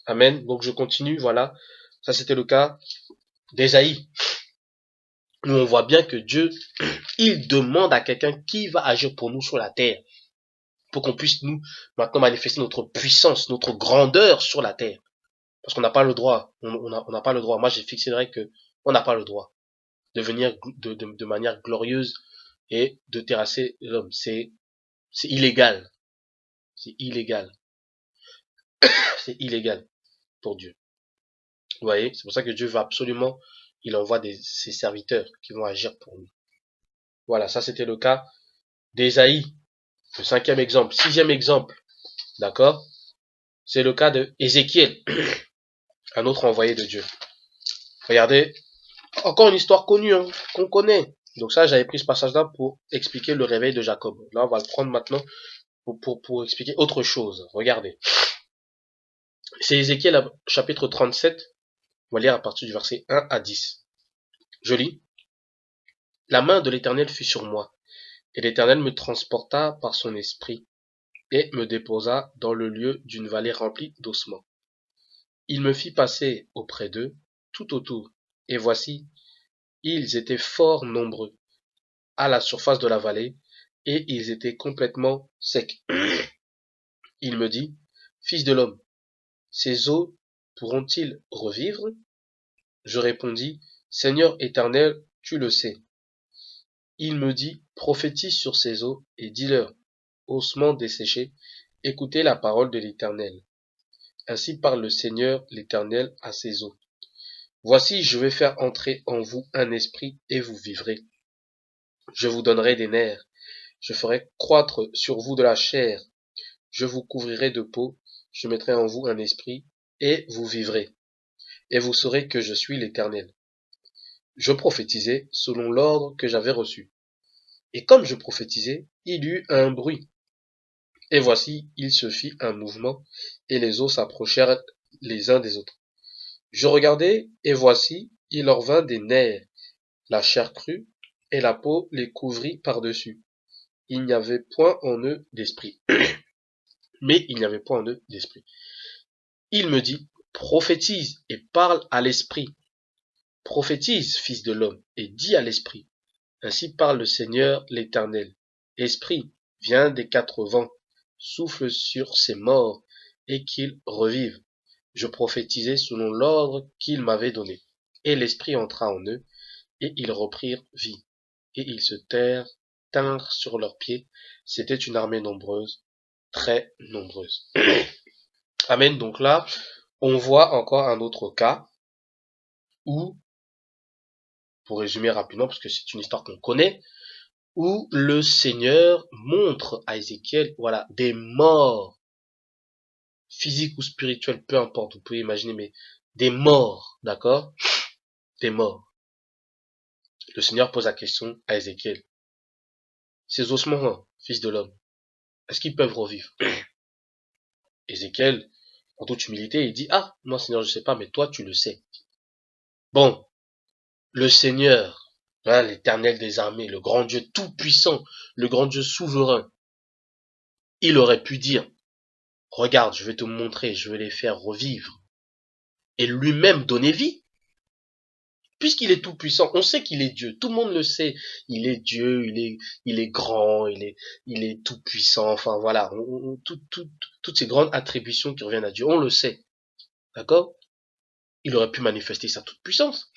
Amen. Donc je continue, voilà. Ça c'était le cas d'Ésaïe. Où on voit bien que Dieu, il demande à quelqu'un qui va agir pour nous sur la terre. Pour qu'on puisse nous, maintenant, manifester notre puissance, notre grandeur sur la terre. Parce qu'on n'a pas le droit. On n'a pas le droit. Moi, j'ai fixé que on n'a pas le droit de venir de manière glorieuse et de terrasser l'homme. C'est illégal. C'est illégal. C'est illégal pour Dieu. Vous voyez, c'est pour ça que Dieu veut absolument, il envoie ses serviteurs qui vont agir pour nous. Voilà, ça c'était le cas d'Ésaïe, le 5e exemple. 6e exemple, d'accord, c'est le cas de Ézéchiel, un autre envoyé de Dieu. Regardez, encore une histoire connue, hein, qu'on connaît. Donc ça, j'avais pris ce passage-là pour expliquer le réveil de Jacob. Là, on va le prendre maintenant pour expliquer autre chose. Regardez. C'est Ézéchiel, chapitre 37. On va lire à partir du verset 1 à 10. Je lis. La main de l'Éternel fut sur moi, et l'Éternel me transporta par son esprit, et me déposa dans le lieu d'une vallée remplie d'ossements. Il me fit passer auprès d'eux, tout autour, et voici, ils étaient fort nombreux à la surface de la vallée, et ils étaient complètement secs. Il me dit, Fils de l'homme, ces eaux pourront-ils revivre? Je répondis, Seigneur éternel, tu le sais. Il me dit, prophétise sur ces eaux, et dis-leur, ossements desséchés, écoutez la parole de l'Éternel. Ainsi parle le Seigneur l'Éternel à ces eaux. Voici, je vais faire entrer en vous un esprit, et vous vivrez. Je vous donnerai des nerfs, je ferai croître sur vous de la chair, je vous couvrirai de peau, je mettrai en vous un esprit, et vous vivrez. Et vous saurez que je suis l'Éternel. Je prophétisai selon l'ordre que j'avais reçu. Et comme je prophétisais, il y eut un bruit. Et voici, il se fit un mouvement, et les os s'approchèrent les uns des autres. Je regardai, et voici, il leur vint des nerfs, la chair crue, et la peau les couvrit par-dessus. Il n'y avait point en eux d'esprit. Mais il n'y avait point en eux d'esprit. Il me dit, prophétise et parle à l'esprit. Prophétise, fils de l'homme, et dis à l'esprit. Ainsi parle le Seigneur l'Éternel. Esprit, viens des 4 vents, souffle sur ces morts, et qu'ils revivent. Je prophétisai selon l'ordre qu'il m'avait donné. Et l'esprit entra en eux, et ils reprirent vie. Et ils se tinrent sur leurs pieds. C'était une armée nombreuse, très nombreuse. Amen. Donc là, on voit encore un autre cas où, pour résumer rapidement, parce que c'est une histoire qu'on connaît, où le Seigneur montre à Ézéchiel, voilà, des morts, physiques ou spirituels, peu importe, vous pouvez imaginer, mais des morts, d'accord? Des morts. Le Seigneur pose la question à Ézéchiel. Ces ossements, fils de l'homme, est-ce qu'ils peuvent revivre? Ézéchiel, en toute humilité, il dit, ah, moi Seigneur, je sais pas, mais toi tu le sais. Bon, le Seigneur, hein, l'Éternel des armées, le grand Dieu tout-puissant, le grand Dieu souverain, il aurait pu dire, regarde, je vais te montrer, je vais les faire revivre. Et lui-même donner vie. Puisqu'il est tout puissant, on sait qu'il est Dieu, tout le monde le sait. Il est Dieu, il est grand, il est tout puissant, enfin voilà, toutes ces grandes attributions qui reviennent à Dieu, on le sait. D'accord? Il aurait pu manifester sa toute puissance.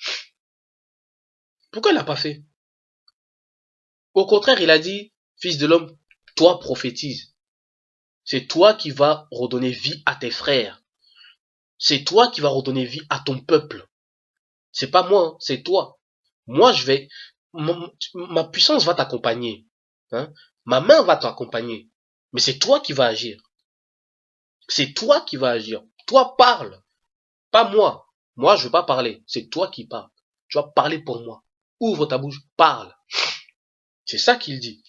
Pourquoi il l'a pas fait? Au contraire, il a dit, fils de l'homme, toi prophétise. C'est toi qui vas redonner vie à tes frères. C'est toi qui vas redonner vie à ton peuple. C'est pas moi, hein, c'est toi. Moi, ma puissance va t'accompagner. Hein? Ma main va t'accompagner. Mais c'est toi qui vas agir. C'est toi qui vas agir. Toi parle. Pas moi. Moi, je veux pas parler. C'est toi qui parles. Tu vas parler pour moi. Ouvre ta bouche, parle. C'est ça qu'il dit.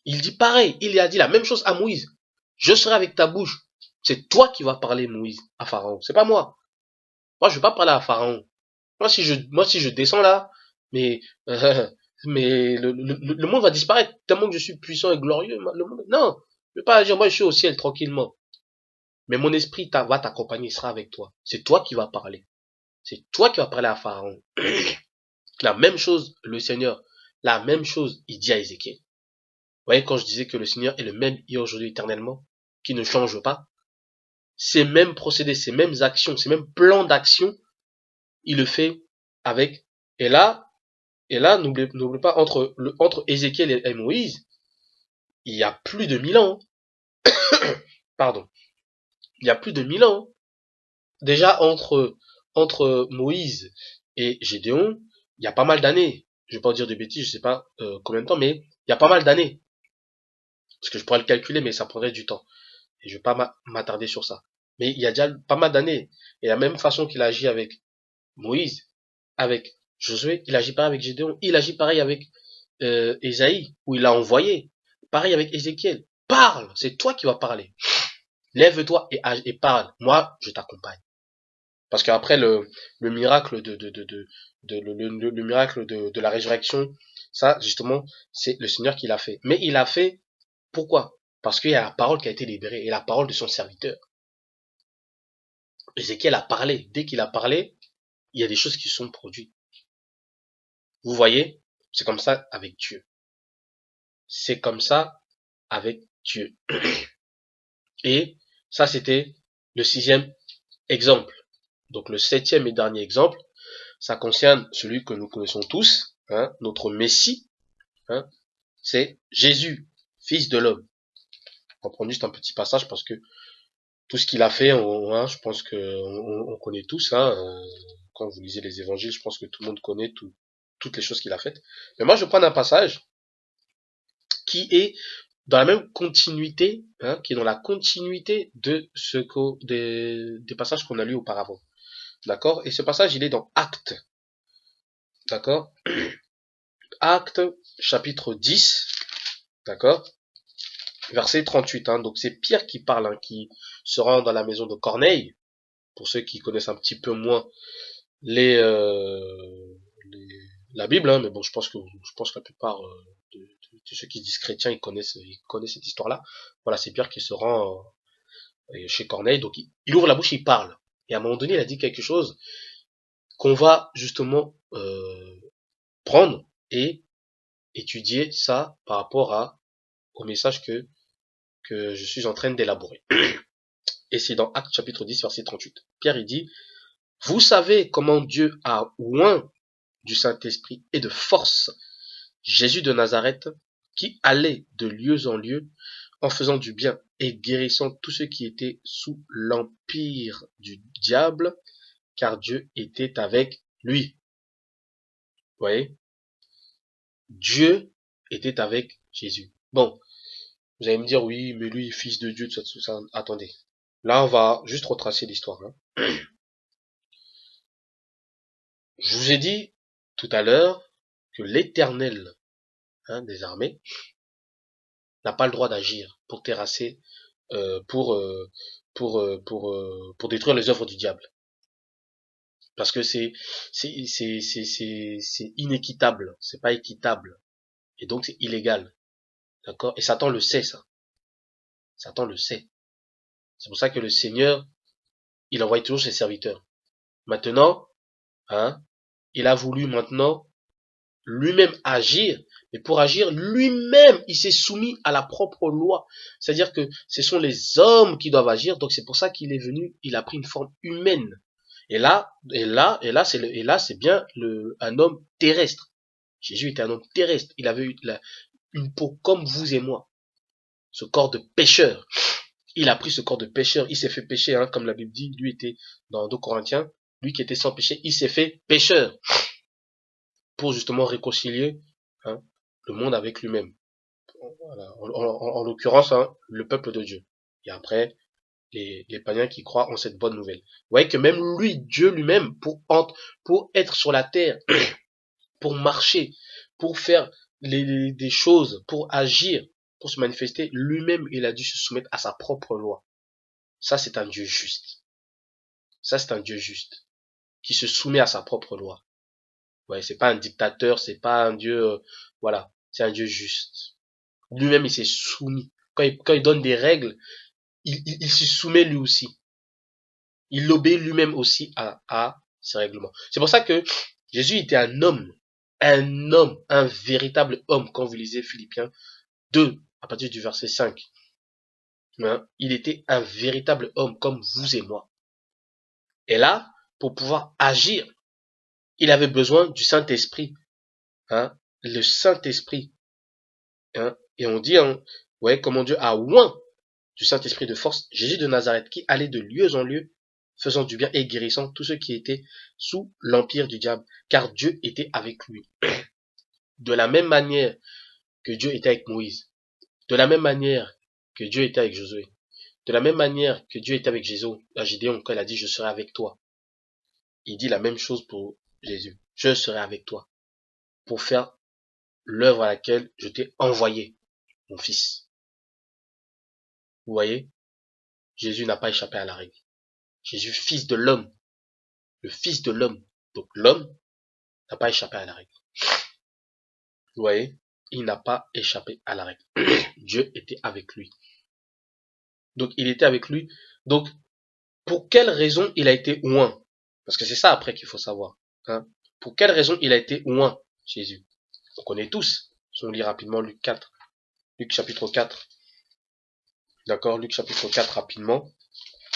Il dit pareil. Il a dit la même chose à Moïse. Je serai avec ta bouche. C'est toi qui vas parler, Moïse, à Pharaon. C'est pas moi. Moi, je veux pas parler à Pharaon. Moi, si je descends là, mais mais le monde va disparaître tellement que je suis puissant et glorieux. Le monde, non, je ne vais pas agir. Moi, je suis au ciel tranquillement. Mais mon esprit va t'accompagner, il sera avec toi. C'est toi qui vas parler. C'est toi qui vas parler à Pharaon. La même chose, le Seigneur, la même chose, il dit à Ézéchiel. Vous voyez, quand je disais que le Seigneur est le même hier, aujourd'hui, éternellement, qui ne change pas, ces mêmes procédés, ces mêmes actions, ces mêmes plans d'action, il le fait avec. Et là, n'oubliez pas, entre Ézéchiel et Moïse, il y a plus de 1000 ans. Pardon. Il y a plus de 1000 ans. Déjà, entre Moïse et Gédéon, il y a pas mal d'années. Je vais pas dire de bêtises, je sais pas combien de temps, mais il y a pas mal d'années. Parce que je pourrais le calculer, mais ça prendrait du temps. Et je vais pas m'attarder sur ça. Mais il y a déjà pas mal d'années. Et la même façon qu'il agit avec Moïse, avec Josué, il agit pareil avec Gédéon, il agit pareil avec Ésaïe, où il a envoyé. Pareil avec Ézéchiel. Parle, c'est toi qui vas parler. Lève-toi et parle. Moi, je t'accompagne. Parce qu'après le miracle le miracle de la résurrection, ça justement, c'est le Seigneur qui l'a fait. Mais il a fait pourquoi? Parce qu'il y a la parole qui a été libérée et la parole de son serviteur. Ézéchiel a parlé. Dès qu'il a parlé, il y a des choses qui sont produites. Vous voyez, c'est comme ça avec Dieu. C'est comme ça avec Dieu. Et ça, c'était le 6e exemple. Donc le 7e et dernier exemple, ça concerne celui que nous connaissons tous, hein, notre Messie, hein, c'est Jésus, fils de l'homme. On va prendre juste un petit passage parce que tout ce qu'il a fait, je pense que on connaît tous. Quand vous lisez les évangiles, je pense que tout le monde connaît toutes les choses qu'il a faites. Mais moi, je prends un passage qui est dans la même continuité, hein, qui est dans la continuité de des passages qu'on a lus auparavant. D'accord? Et ce passage, il est dans Actes. D'accord? Actes, chapitre 10. D'accord? Verset 38. Hein. Donc c'est Pierre qui parle, hein, qui se rend dans la maison de Corneille. Pour ceux qui connaissent un petit peu moins les, la Bible, hein, mais bon, je pense que la plupart de ceux qui se disent chrétiens, ils connaissent cette histoire-là. Voilà, c'est Pierre qui se rend chez Corneille, donc il ouvre la bouche, il parle. Et à un moment donné, il a dit quelque chose qu'on va justement prendre et étudier ça par rapport au message que je suis en train d'élaborer. Et c'est dans Actes chapitre 10, verset 38. Pierre, il dit, vous savez comment Dieu a oint du Saint-Esprit et de force Jésus de Nazareth, qui allait de lieu en lieu en faisant du bien et guérissant tous ceux qui étaient sous l'empire du diable, car Dieu était avec lui. Vous voyez? Dieu était avec Jésus. Bon, vous allez me dire, oui, mais lui, fils de Dieu, tout ça. Attendez. Là, on va juste retracer l'histoire. Hein. Je vous ai dit tout à l'heure que l'Éternel, hein, des armées n'a pas le droit d'agir pour terrasser, pour détruire les œuvres du diable, parce que c'est inéquitable, c'est pas équitable, et donc c'est illégal, d'accord? Et Satan le sait, ça. Satan le sait. C'est pour ça que le Seigneur, il envoie toujours ses serviteurs. Maintenant, hein, il a voulu maintenant lui-même agir, mais pour agir lui-même, il s'est soumis à la propre loi. C'est-à-dire que ce sont les hommes qui doivent agir, donc c'est pour ça qu'il est venu, il a pris une forme humaine. Et là, c'est bien un homme terrestre. Jésus était un homme terrestre. Il avait une peau comme vous et moi. Ce corps de pécheur. Il a pris ce corps de pécheur. Il s'est fait pécher, hein, comme la Bible dit. Lui était dans 2 Corinthiens. Lui qui était sans péché, il s'est fait pécheur. Pour justement réconcilier, hein, le monde avec lui-même. Voilà. En l'occurrence, hein, le peuple de Dieu. Et après, les païens qui croient en cette bonne nouvelle. Vous voyez que même lui, Dieu lui-même, pour être sur la terre, pour marcher, pour faire des choses, pour agir, pour se manifester, lui-même, il a dû se soumettre à sa propre loi. Ça, c'est un Dieu juste. Ça, c'est un Dieu juste, qui se soumet à sa propre loi. Ouais, c'est pas un dictateur, c'est pas un Dieu, voilà, c'est un Dieu juste. Lui-même, il s'est soumis. Quand il donne des règles, il s'y soumet lui aussi. Il obéit lui-même aussi à ces règlements. C'est pour ça que Jésus était un homme, un véritable homme, quand vous lisez Philippiens 2, à partir du verset 5. Hein, il était un véritable homme comme vous et moi. Et là, pour pouvoir agir, il avait besoin du Saint-Esprit. Hein, le Saint-Esprit. Hein, et on dit, hein, ouais, comment Dieu a oint du Saint-Esprit de force Jésus de Nazareth, qui allait de lieu en lieu, faisant du bien et guérissant tous ceux qui étaient sous l'empire du diable, car Dieu était avec lui. De la même manière que Dieu était avec Moïse, de la même manière que Dieu était avec Josué, de la même manière que Dieu était avec Gédéon, quand il a dit « Je serai avec toi », il dit la même chose pour Jésus. « Je serai avec toi pour faire l'œuvre à laquelle je t'ai envoyé, mon fils. » Vous voyez, Jésus n'a pas échappé à la règle. Jésus, fils de l'homme, le fils de l'homme. Donc l'homme n'a pas échappé à la règle. Vous voyez, il n'a pas échappé à la règle. Dieu était avec lui. Donc il était avec lui. Donc pour quelle raison il a été oint? Parce que c'est ça après qu'il faut savoir. Hein? Pour quelle raison il a été oint, Jésus? On connaît tous. Si on lit rapidement Luc 4. Luc chapitre 4. D'accord, Luc chapitre 4 rapidement.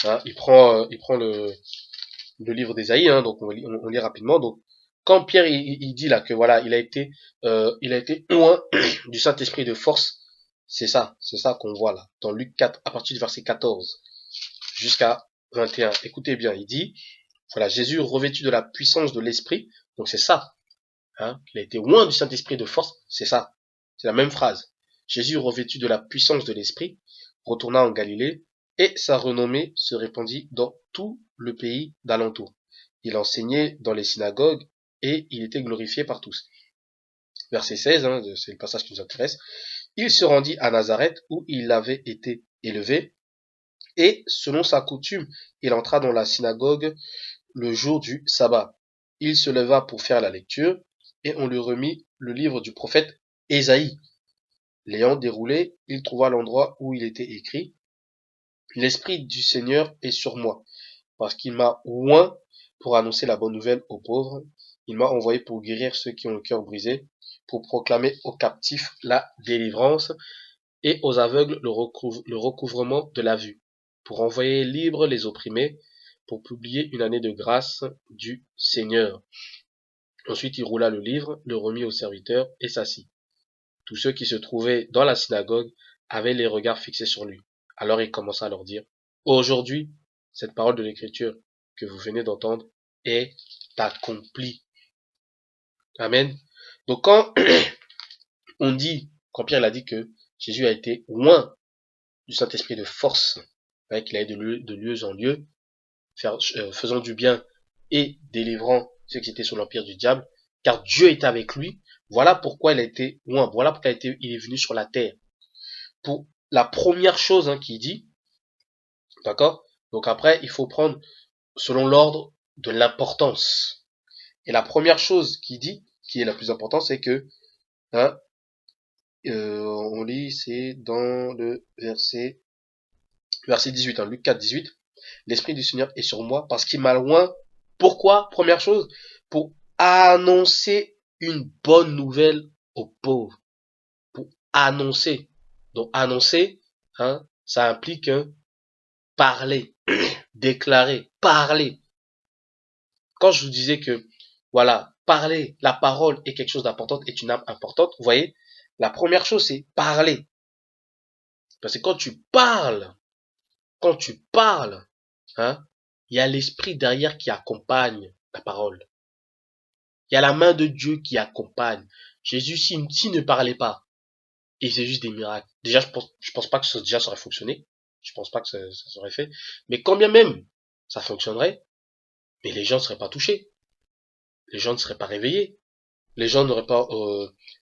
Hein? Il prend le livre d'Ésaïe, hein, donc on lit rapidement. Donc quand Pierre il dit là que voilà, il a été oint du Saint-Esprit de force, c'est ça qu'on voit là dans Luc 4 à partir du verset 14 jusqu'à 21. Écoutez bien, il dit voilà, Jésus revêtu de la puissance de l'Esprit, donc c'est ça, hein, il a été oint du Saint-Esprit de force, c'est ça, c'est la même phrase. Jésus revêtu de la puissance de l'Esprit retourna en Galilée et sa renommée se répandit dans tout le pays d'alentour. Il enseignait dans les synagogues et il était glorifié par tous. Verset 16, hein, c'est le passage qui nous intéresse. Il se rendit à Nazareth où il avait été élevé et, selon sa coutume, il entra dans la synagogue le jour du sabbat. Il se leva pour faire la lecture et on lui remit le livre du prophète Ésaïe. L'ayant déroulé, il trouva l'endroit où il était écrit « L'Esprit du Seigneur est sur moi, parce qu'il m'a oint pour annoncer la bonne nouvelle aux pauvres. Il m'a envoyé pour guérir ceux qui ont le cœur brisé, pour proclamer aux captifs la délivrance et aux aveugles le recouvrement de la vue, pour envoyer libres les opprimés, pour publier une année de grâce du Seigneur. » Ensuite il roula le livre, le remit au serviteur et s'assit. Tous ceux qui se trouvaient dans la synagogue avaient les regards fixés sur lui. Alors il commença à leur dire, « Aujourd'hui, cette parole de l'Écriture que vous venez d'entendre est accomplie. » Amen. Donc quand quand Pierre a dit que Jésus a été oint du Saint-Esprit de force, hein, qu'il allait de lieu en lieu, faisant du bien et délivrant ceux qui étaient sous l'empire du diable, car Dieu était avec lui, voilà pourquoi il a été oint, voilà pourquoi il est venu sur la terre. Pour la première chose, hein, qu'il dit, d'accord? Donc après, il faut prendre selon l'ordre de l'importance. Et la première chose qu'il dit, qui est la plus importante, c'est que, hein, on lit, c'est dans le verset 18, hein, Luc 4, 18. L'Esprit du Seigneur est sur moi parce qu'il m'a oint. Pourquoi? Première chose, pour annoncer une bonne nouvelle aux pauvres. Pour annoncer. Donc annoncer, hein, ça implique parler, déclarer, parler. Quand je vous disais que, voilà, parler, la parole est quelque chose d'important, est une âme importante, vous voyez, la première chose c'est parler. Parce que quand tu parles, hein, il y a l'esprit derrière qui accompagne la parole. Il y a la main de Dieu qui accompagne. Jésus, s'il ne parlait pas, et c'est juste des miracles. Déjà, je pense pas que ça aurait fonctionné. Je pense pas que ça serait fait. Mais quand bien même ça fonctionnerait, mais les gens ne seraient pas touchés. Les gens ne seraient pas réveillés. Les gens n'auraient pas...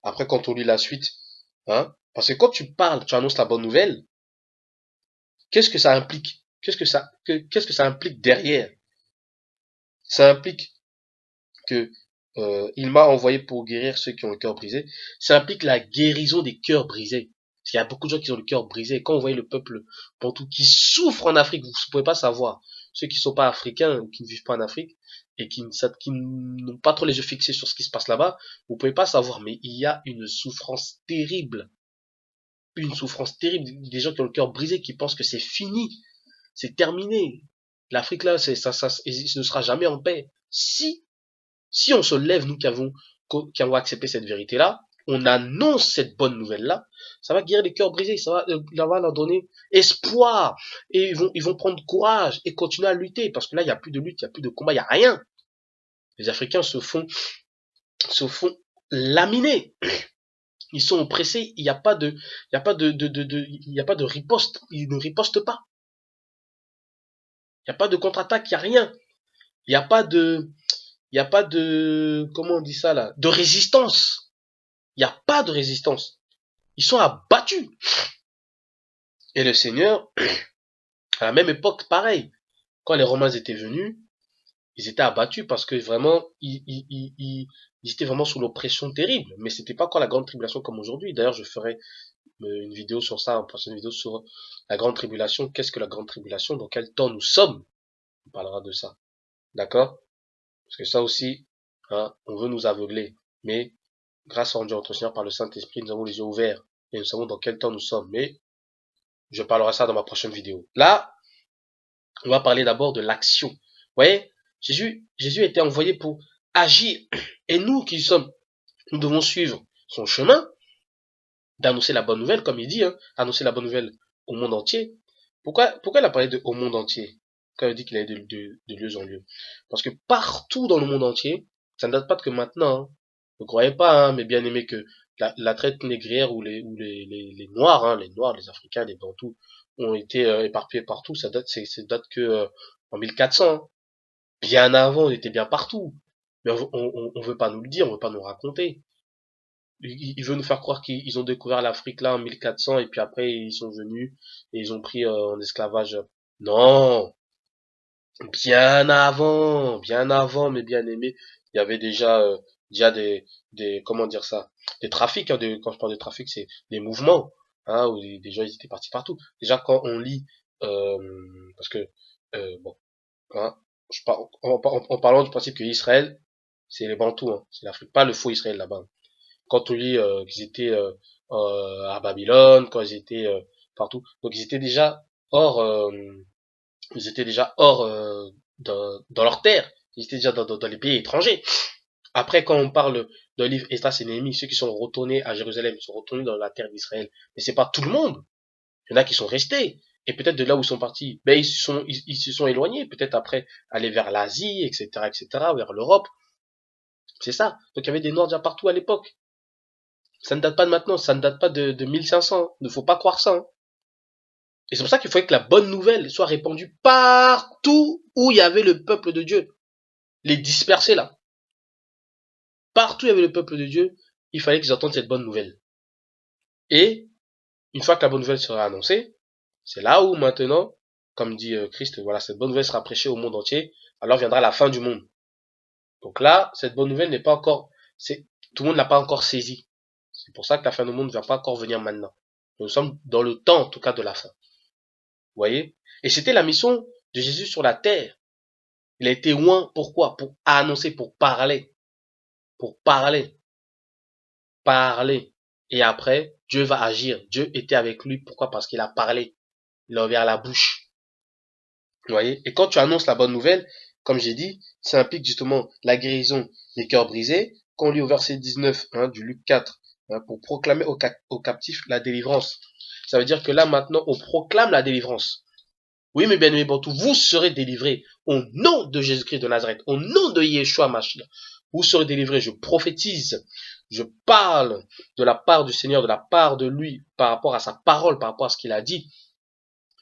Après, quand on lit la suite, hein, parce que quand tu parles, tu annonces la bonne nouvelle, qu'est-ce que ça implique? Qu'est-ce que ça implique derrière? Ça implique que il m'a envoyé pour guérir ceux qui ont le cœur brisé. Ça implique la guérison des cœurs brisés. Parce qu'il y a beaucoup de gens qui ont le cœur brisé. Et quand vous voyez le peuple bantou qui souffre en Afrique, vous ne pouvez pas savoir. Ceux qui ne sont pas africains, qui ne vivent pas en Afrique, et qui n'ont pas trop les yeux fixés sur ce qui se passe là-bas, vous ne pouvez pas savoir. Mais il y a une souffrance terrible. Une souffrance terrible. Des gens qui ont le cœur brisé, qui pensent que c'est fini. C'est terminé. L'Afrique là, ce ne sera jamais en paix. Si on se lève, nous qui avons accepté cette vérité-là, on annonce cette bonne nouvelle-là, ça va guérir les cœurs brisés, ça va leur donner espoir, et ils vont prendre courage et continuer à lutter, parce que là, il n'y a plus de lutte, il n'y a plus de combat, il n'y a rien. Les Africains se font laminer. Ils sont oppressés, il n'y a pas de riposte, ils ne ripostent pas. Il n'y a pas de contre-attaque, il n'y a rien. Il n'y a pas de, comment on dit ça là, de résistance. Il n'y a pas de résistance. Ils sont abattus. Et le Seigneur, à la même époque, pareil. Quand les Romains étaient venus, ils étaient abattus parce que vraiment, ils étaient vraiment sous l'oppression terrible. Mais c'était pas encore la grande tribulation comme aujourd'hui. D'ailleurs, je ferai une vidéo sur ça, une prochaine vidéo sur la grande tribulation. Qu'est-ce que la grande tribulation? Dans quel temps nous sommes? On parlera de ça. D'accord? Parce que ça aussi, hein, on veut nous aveugler. Mais grâce à Dieu, notre Seigneur, par le Saint-Esprit, nous avons les yeux ouverts. Et nous savons dans quel temps nous sommes. Mais je parlerai ça dans ma prochaine vidéo. Là, on va parler d'abord de l'action. Vous voyez, Jésus a été envoyé pour agir. Et nous qui sommes, nous devons suivre son chemin, d'annoncer la bonne nouvelle, comme il dit, hein, annoncer la bonne nouvelle au monde entier. Pourquoi il a parlé de au monde entier, quand il dit qu'il est de lieu en lieu? Parce que partout dans le monde entier, ça ne date pas de que maintenant, hein. Ne croyez pas, hein, mes bien-aimés, que la traite négrière ou les noirs, hein, les noirs, les africains, les bantous, ont été éparpillés partout. Ça date que en 1400. Hein. Bien avant, on était bien partout. Mais on veut pas nous le dire, on veut pas nous raconter. Il veut nous faire croire qu'ils ont découvert l'Afrique là en 1400 et puis après ils sont venus et ils ont pris en esclavage. Non, bien avant, mes bien-aimés, il y avait déjà comment dire ça, des trafics. Hein, quand je parle de trafic, c'est des mouvements, hein, où des gens ils étaient partis partout. Déjà quand on lit, parce que bon, hein, en parlant du principe que Israël, c'est les Bantous, hein, c'est l'Afrique, pas le faux Israël là-bas. Quand on lit qu'ils étaient à Babylone, quand ils étaient partout, donc ils étaient déjà hors dans leur terre, ils étaient déjà dans les pays étrangers. Après, quand on parle d'un livre Esdras et Néhémie, ceux qui sont retournés à Jérusalem, ils sont retournés dans la terre d'Israël, mais c'est pas tout le monde. Il y en a qui sont restés. Et peut-être de là où ils sont partis, ben ils se sont éloignés, peut-être après aller vers l'Asie, etc., vers l'Europe. C'est ça. Donc il y avait des Noirs déjà partout à l'époque. Ça ne date pas de maintenant, ça ne date pas de 1500. Il ne faut pas croire ça. Hein. Et c'est pour ça qu'il fallait que la bonne nouvelle soit répandue partout où il y avait le peuple de Dieu. Les disperser là. Partout où il y avait le peuple de Dieu, il fallait qu'ils entendent cette bonne nouvelle. Et une fois que la bonne nouvelle sera annoncée, c'est là où maintenant, comme dit Christ, voilà, cette bonne nouvelle sera prêchée au monde entier, alors viendra la fin du monde. Donc là, cette bonne nouvelle n'est pas encore, tout le monde n'a pas encore saisi. C'est pour ça que la fin du monde ne va pas encore venir maintenant. Nous sommes dans le temps, en tout cas, de la fin. Vous voyez? Et c'était la mission de Jésus sur la terre. Il a été loin, pourquoi? Pour annoncer, pour parler. Pour parler. Parler. Et après, Dieu va agir. Dieu était avec lui. Pourquoi? Parce qu'il a parlé. Il a ouvert la bouche. Vous voyez? Et quand tu annonces la bonne nouvelle, comme j'ai dit, ça implique justement la guérison des cœurs brisés. Quand on lit au verset 19 hein, du Luc 4, hein, pour proclamer aux captifs la délivrance. Ça veut dire que là, maintenant, on proclame la délivrance. Oui, mes bien-aimés Bantous, vous serez délivrés au nom de Jésus-Christ de Nazareth, au nom de Yeshua Mashiach. Vous serez délivrés, je prophétise, je parle de la part du Seigneur, de la part de lui, par rapport à sa parole, par rapport à ce qu'il a dit.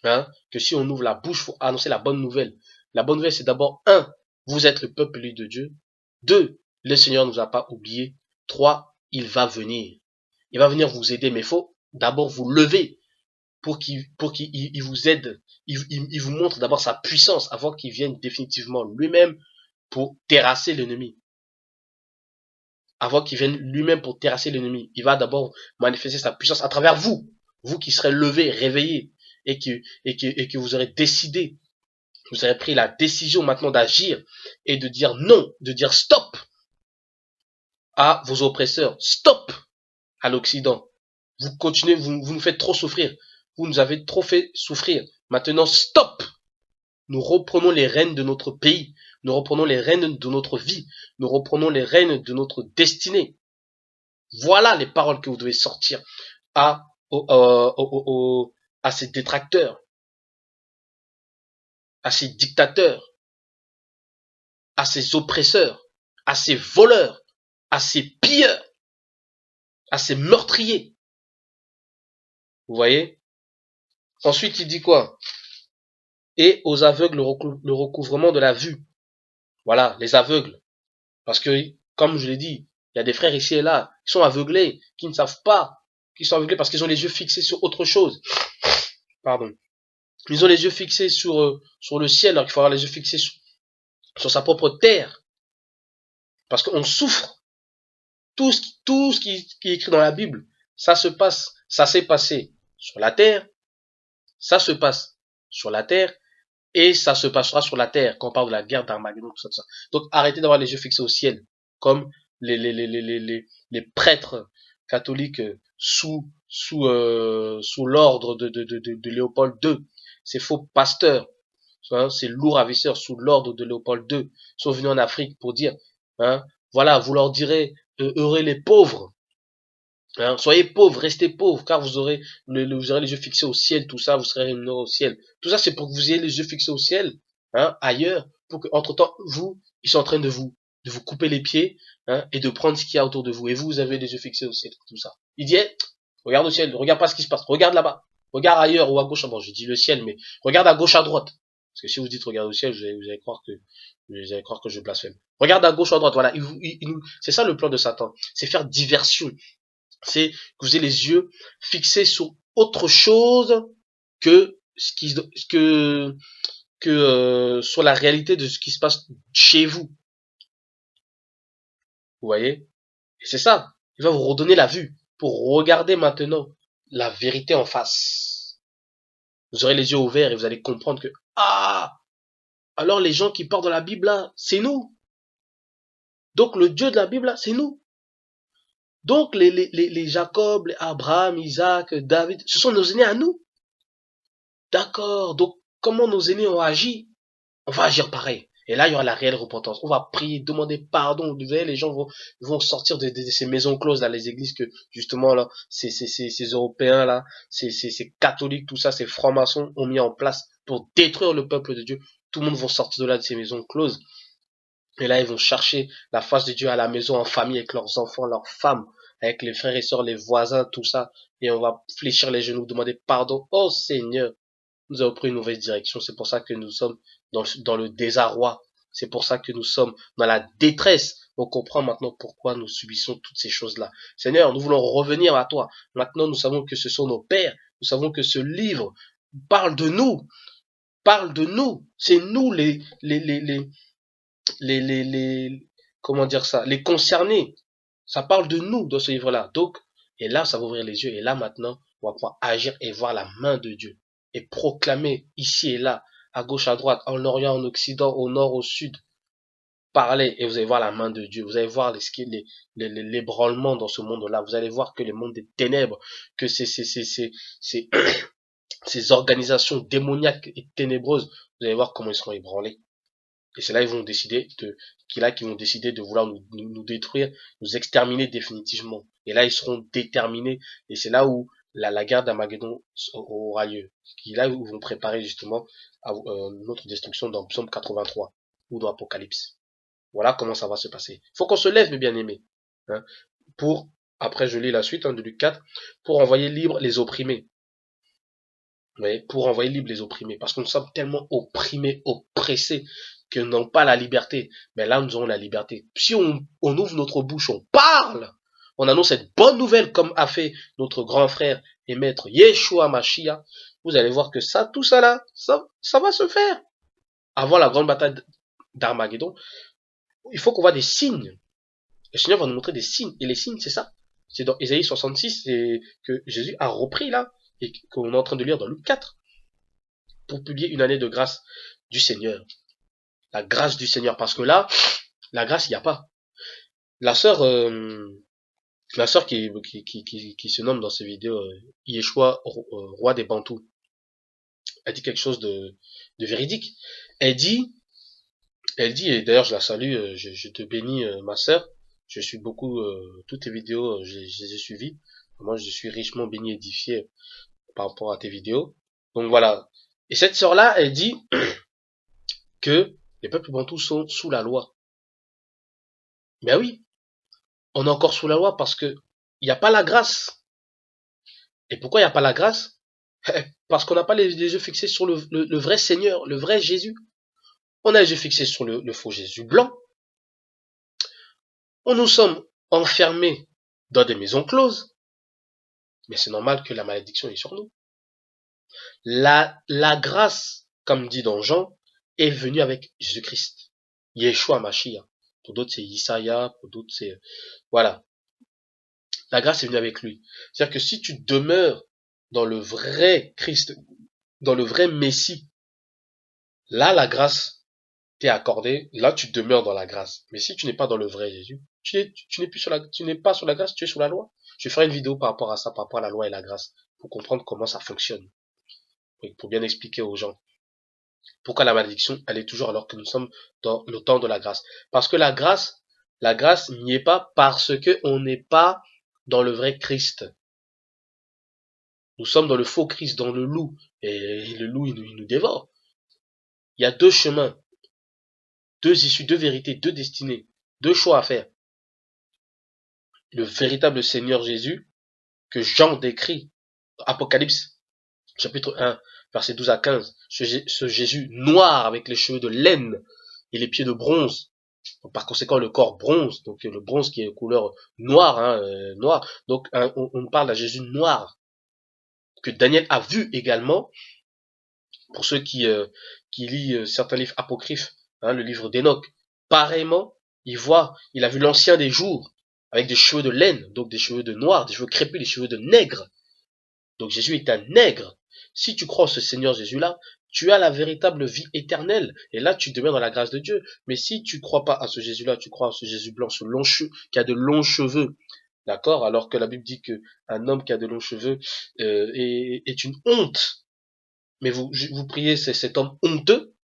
Hein, que si on ouvre la bouche, il faut annoncer la bonne nouvelle. La bonne nouvelle, c'est d'abord, 1, vous êtes le peuple élu de Dieu. 2, le Seigneur ne nous a pas oubliés. 3, il va venir. Il va venir vous aider, mais il faut d'abord vous lever pour qu'il vous aide. Il vous montre d'abord sa puissance avant qu'il vienne définitivement lui-même pour terrasser l'ennemi. avant qu'il vienne lui-même pour terrasser l'ennemi. Il va d'abord manifester sa puissance à travers vous. Vous qui serez levés, réveillés, et que vous aurez décidé, vous aurez pris la décision maintenant d'agir et de dire non, de dire stop à vos oppresseurs, stop à l'Occident. Vous continuez, vous nous faites trop souffrir. Vous nous avez trop fait souffrir. Maintenant, stop. Nous reprenons les rênes de notre pays. Nous reprenons les rênes de notre vie. Nous reprenons les rênes de notre destinée. Voilà les paroles que vous devez sortir à ces détracteurs, à ces dictateurs, à ces oppresseurs, à ces voleurs, à ces pilleurs, à ces meurtriers. Vous voyez? Ensuite, il dit quoi? Et aux aveugles le recouvrement de la vue. Voilà, les aveugles. Parce que, comme je l'ai dit, il y a des frères ici et là qui sont aveuglés, qui ne savent pas, qui sont aveuglés parce qu'ils ont les yeux fixés sur autre chose. Pardon. Ils ont les yeux fixés sur le ciel, alors qu'il faut avoir les yeux fixés sur sa propre terre. Parce qu'on souffre. Tout ce qui est écrit dans la Bible, ça se passe, ça s'est passé sur la terre, ça se passe sur la terre, et ça se passera sur la terre, quand on parle de la guerre d'Armageddon, tout ça. Donc arrêtez d'avoir les yeux fixés au ciel, comme les prêtres catholiques sous l'ordre de Léopold II. Ces faux pasteurs, hein, ces lourds ravisseurs sous l'ordre de Léopold II sont venus en Afrique pour dire, hein, voilà, vous leur direz, heureux les pauvres. Hein, soyez pauvres, restez pauvres, car vous aurez les yeux fixés au ciel, tout ça, vous serez rémunérés au ciel. Tout ça, c'est pour que vous ayez les yeux fixés au ciel, hein, ailleurs, pour que, entre temps, ils sont en train de vous couper les pieds, hein, et de prendre ce qu'il y a autour de vous. Et vous avez les yeux fixés au ciel, tout ça. Il dit, hey, regarde au ciel, regarde pas ce qui se passe, regarde là-bas, regarde ailleurs ou à gauche, bon, j'ai dit le ciel, mais regarde à gauche, à droite. Parce que si vous dites regarde au ciel, vous allez croire que je blasphème. Regarde à gauche, à droite, voilà. C'est ça le plan de Satan. C'est faire diversion. C'est que vous ayez les yeux fixés sur autre chose que sur la réalité de ce qui se passe chez vous. Vous voyez? Et c'est ça. Il va vous redonner la vue pour regarder maintenant la vérité en face. Vous aurez les yeux ouverts et vous allez comprendre que, alors les gens qui parlent de la Bible là, c'est nous. Donc le Dieu de la Bible là, c'est nous. Donc les Jacob, les Abraham, Isaac, David, ce sont nos aînés à nous. D'accord. Donc comment nos aînés ont agi, on va agir pareil. Et là, il y aura la réelle repentance. On va prier, demander pardon. Vous voyez, les gens vont sortir de ces maisons closes, là, les églises que, justement, là, ces Européens, là, ces catholiques, tout ça, ces francs-maçons ont mis en place pour détruire le peuple de Dieu. Tout le monde va sortir de là, de ces maisons closes. Et là, ils vont chercher la face de Dieu à la maison, en famille, avec leurs enfants, leurs femmes, avec les frères et sœurs, les voisins, tout ça. Et on va fléchir les genoux, demander pardon. Oh Seigneur, nous avons pris une mauvaise direction. C'est pour ça que nous sommes dans le désarroi. C'est pour ça que nous sommes dans la détresse. On comprend maintenant pourquoi nous subissons toutes ces choses-là. Seigneur, nous voulons revenir à toi. Maintenant, nous savons que ce sont nos pères. Nous savons que ce livre parle de nous. Parle de nous. C'est nous comment dire ça, les concernés. Ça parle de nous dans ce livre-là. Donc, et là, ça va ouvrir les yeux. Et là, maintenant, on va pouvoir agir et voir la main de Dieu. Et proclamer ici et là, à gauche, à droite, en Orient, en Occident, au nord, au sud. Parlez et vous allez voir la main de Dieu. Vous allez voir l'ébranlement dans ce monde-là. Vous allez voir que le monde des ténèbres, que ces organisations démoniaques et ténébreuses, vous allez voir comment ils seront ébranlés. Et c'est là qu'ils vont décider de vouloir nous détruire, nous exterminer définitivement. Et là, ils seront déterminés. Et c'est là où la guerre d'Armageddon aura lieu. C'est là où ils vont préparer justement notre destruction dans Psaume 83 ou dans Apocalypse. Voilà comment ça va se passer. Il faut qu'on se lève, mes bien-aimés. Hein, après je lis la suite de Luc 4, pour envoyer libre les opprimés. Oui, pour envoyer libre les opprimés. Parce que nous sommes tellement opprimés, oppressés, que nous n'avons pas la liberté. Mais là, nous aurons la liberté. Si on ouvre notre bouche, on parle, on annonce cette bonne nouvelle, comme a fait notre grand frère et maître Yeshua Mashiach, vous allez voir que ça, tout ça là, ça va se faire. Avant la grande bataille d'Armageddon, il faut qu'on voit des signes. Le Seigneur va nous montrer des signes. Et les signes, c'est ça. C'est dans Ésaïe 66 et que Jésus a repris là et qu'on est en train de lire dans Luc 4 pour publier une année de grâce du Seigneur. La grâce du Seigneur. Parce que là, la grâce, il n'y a pas. La sœur qui se nomme dans ces vidéos Yeshua, roi des Bantous, elle dit quelque chose de véridique. Elle dit, et d'ailleurs je la salue, je te bénis ma sœur, je suis beaucoup, toutes tes vidéos, je les ai suivies. Moi je suis richement béni, édifié par rapport à tes vidéos. Donc voilà. Et cette sœur-là, elle dit que les peuples bantous sont sous la loi. Ben oui, on est encore sous la loi parce que il n'y a pas la grâce. Et pourquoi il n'y a pas la grâce? Parce qu'on n'a pas les yeux fixés sur le vrai Seigneur, le vrai Jésus. On a les yeux fixés sur le faux Jésus blanc. On nous sommes enfermés dans des maisons closes. Mais c'est normal que la malédiction est sur nous. La grâce, comme dit dans Jean, est venue avec Jésus-Christ. Yeshua Mashiach. Pour d'autres, c'est Isaiah. Pour d'autres, c'est... Voilà. La grâce est venue avec lui. C'est-à-dire que si tu demeures dans le vrai Christ, dans le vrai Messie, là, la grâce t'est accordée. Là, tu demeures dans la grâce. Mais si tu n'es pas dans le vrai Jésus, tu n'es pas sur la grâce, tu es sous la loi. Je ferai une vidéo par rapport à ça, par rapport à la loi et la grâce, pour comprendre comment ça fonctionne. Et pour bien expliquer aux gens pourquoi la malédiction, elle est toujours alors que nous sommes dans le temps de la grâce. Parce que la grâce n'y est pas parce que on n'est pas dans le vrai Christ. Nous sommes dans le faux Christ, dans le loup. Et le loup, il nous dévore. Il y a deux chemins, deux issues, deux vérités, deux destinées, deux choix à faire. Le véritable Seigneur Jésus, que Jean décrit, Apocalypse, chapitre 1, versets 12 à 15, ce Jésus noir avec les cheveux de laine et les pieds de bronze, donc, par conséquent le corps bronze, donc le bronze qui est couleur noire, noir, donc on parle d'un Jésus noir, que Daniel a vu également, pour ceux qui lisent certains livres apocryphes, le livre d'Enoch, pareillement, il a vu l'ancien des jours, avec des cheveux de laine, donc des cheveux de noir, des cheveux crépus, des cheveux de nègre. Donc Jésus est un nègre. Si tu crois en ce Seigneur Jésus-là, tu as la véritable vie éternelle. Et là, tu demeures dans la grâce de Dieu. Mais si tu crois pas à ce Jésus-là, tu crois à ce Jésus blanc, ce long cheveu, qui a de longs cheveux, d'accord? Alors que la Bible dit que un homme qui a de longs cheveux est une honte. Mais vous priez cet homme honteux,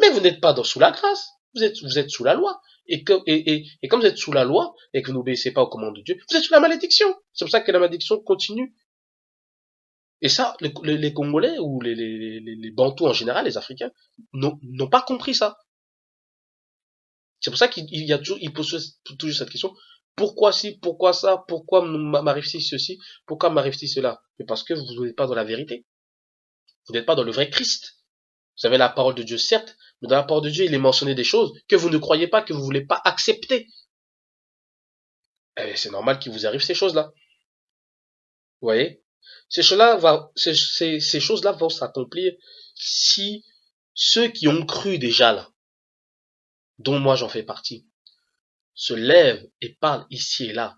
mais vous n'êtes pas sous la grâce. Vous êtes sous la loi. Et comme vous êtes sous la loi et que vous n'obéissez pas aux commandes de Dieu, vous êtes sous la malédiction. C'est pour ça que la malédiction continue. Et ça, les Congolais ou les Bantous en général, les Africains, n'ont pas compris ça. C'est pour ça il pose toujours cette question. Pourquoi ci, pourquoi ça, pourquoi m'arrive-t-il ceci, pourquoi m'arrive-t-il cela? Mais parce que vous n'êtes pas dans la vérité. Vous n'êtes pas dans le vrai Christ. Vous avez la parole de Dieu, certes, mais dans la parole de Dieu, il est mentionné des choses que vous ne croyez pas, que vous voulez pas accepter. Et c'est normal qu'il vous arrive ces choses-là. Vous voyez? Ces choses-là vont s'accomplir si ceux qui ont cru déjà là, dont moi j'en fais partie, se lèvent et parlent ici et là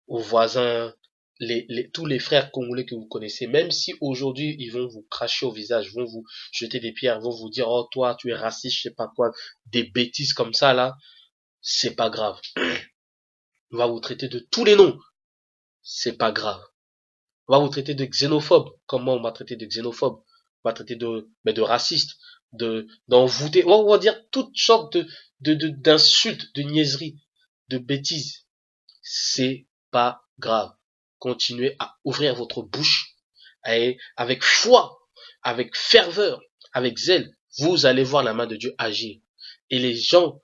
aux voisins, tous les frères congolais que vous connaissez, même si aujourd'hui ils vont vous cracher au visage, vont vous jeter des pierres, vont vous dire oh toi tu es raciste, je sais pas quoi, des bêtises comme ça là, c'est pas grave. On va vous traiter de tous les noms, c'est pas grave. On va vous traiter de xénophobe. Comment on m'a traité de xénophobe? On va traiter de raciste, d'envoûté. On va dire toutes sortes d'insultes, de niaiseries, de bêtises. C'est pas grave. Continuez à ouvrir votre bouche et avec foi, avec ferveur, avec zèle. Vous allez voir la main de Dieu agir. Et les gens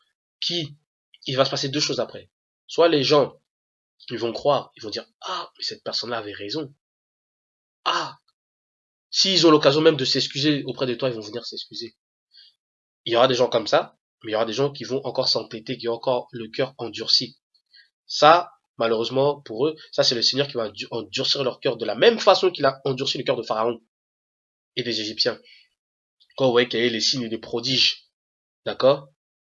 il va se passer deux choses après. Soit les gens, ils vont croire, ils vont dire, ah, mais cette personne-là avait raison. Ah, s'ils ont l'occasion même de s'excuser auprès de toi, ils vont venir s'excuser. Il y aura des gens comme ça, mais il y aura des gens qui vont encore s'entêter, qui ont encore le cœur endurci. Ça, malheureusement, pour eux, ça c'est le Seigneur qui va endurcir leur cœur de la même façon qu'il a endurci le cœur de Pharaon et des Égyptiens. Quand vous voyez qu'il y a les signes et les prodiges, d'accord?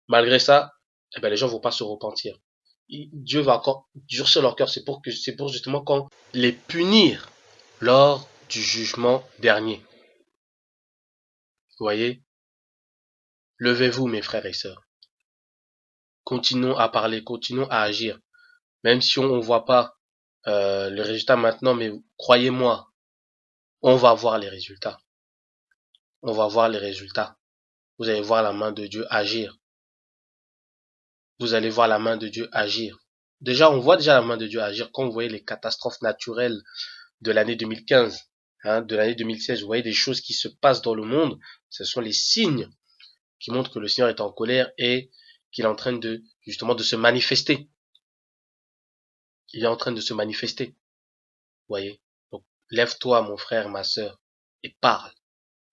Malgré ça, eh ben les gens vont pas se repentir. Dieu va encore durcir leur cœur. C'est pour justement qu'on les punir lors du jugement dernier. Vous voyez? Levez-vous, mes frères et sœurs. Continuons à parler, continuons à agir. Même si on ne voit pas le résultat maintenant, mais croyez-moi, on va voir les résultats. On va voir les résultats. Vous allez voir la main de Dieu agir. Vous allez voir la main de Dieu agir. Déjà, on voit déjà la main de Dieu agir quand vous voyez les catastrophes naturelles de l'année 2015, de l'année 2016. Vous voyez des choses qui se passent dans le monde. Ce sont les signes qui montrent que le Seigneur est en colère et qu'il est en train de, justement, de se manifester. Il est en train de se manifester. Vous voyez? Donc, lève-toi, mon frère, ma sœur, et parle.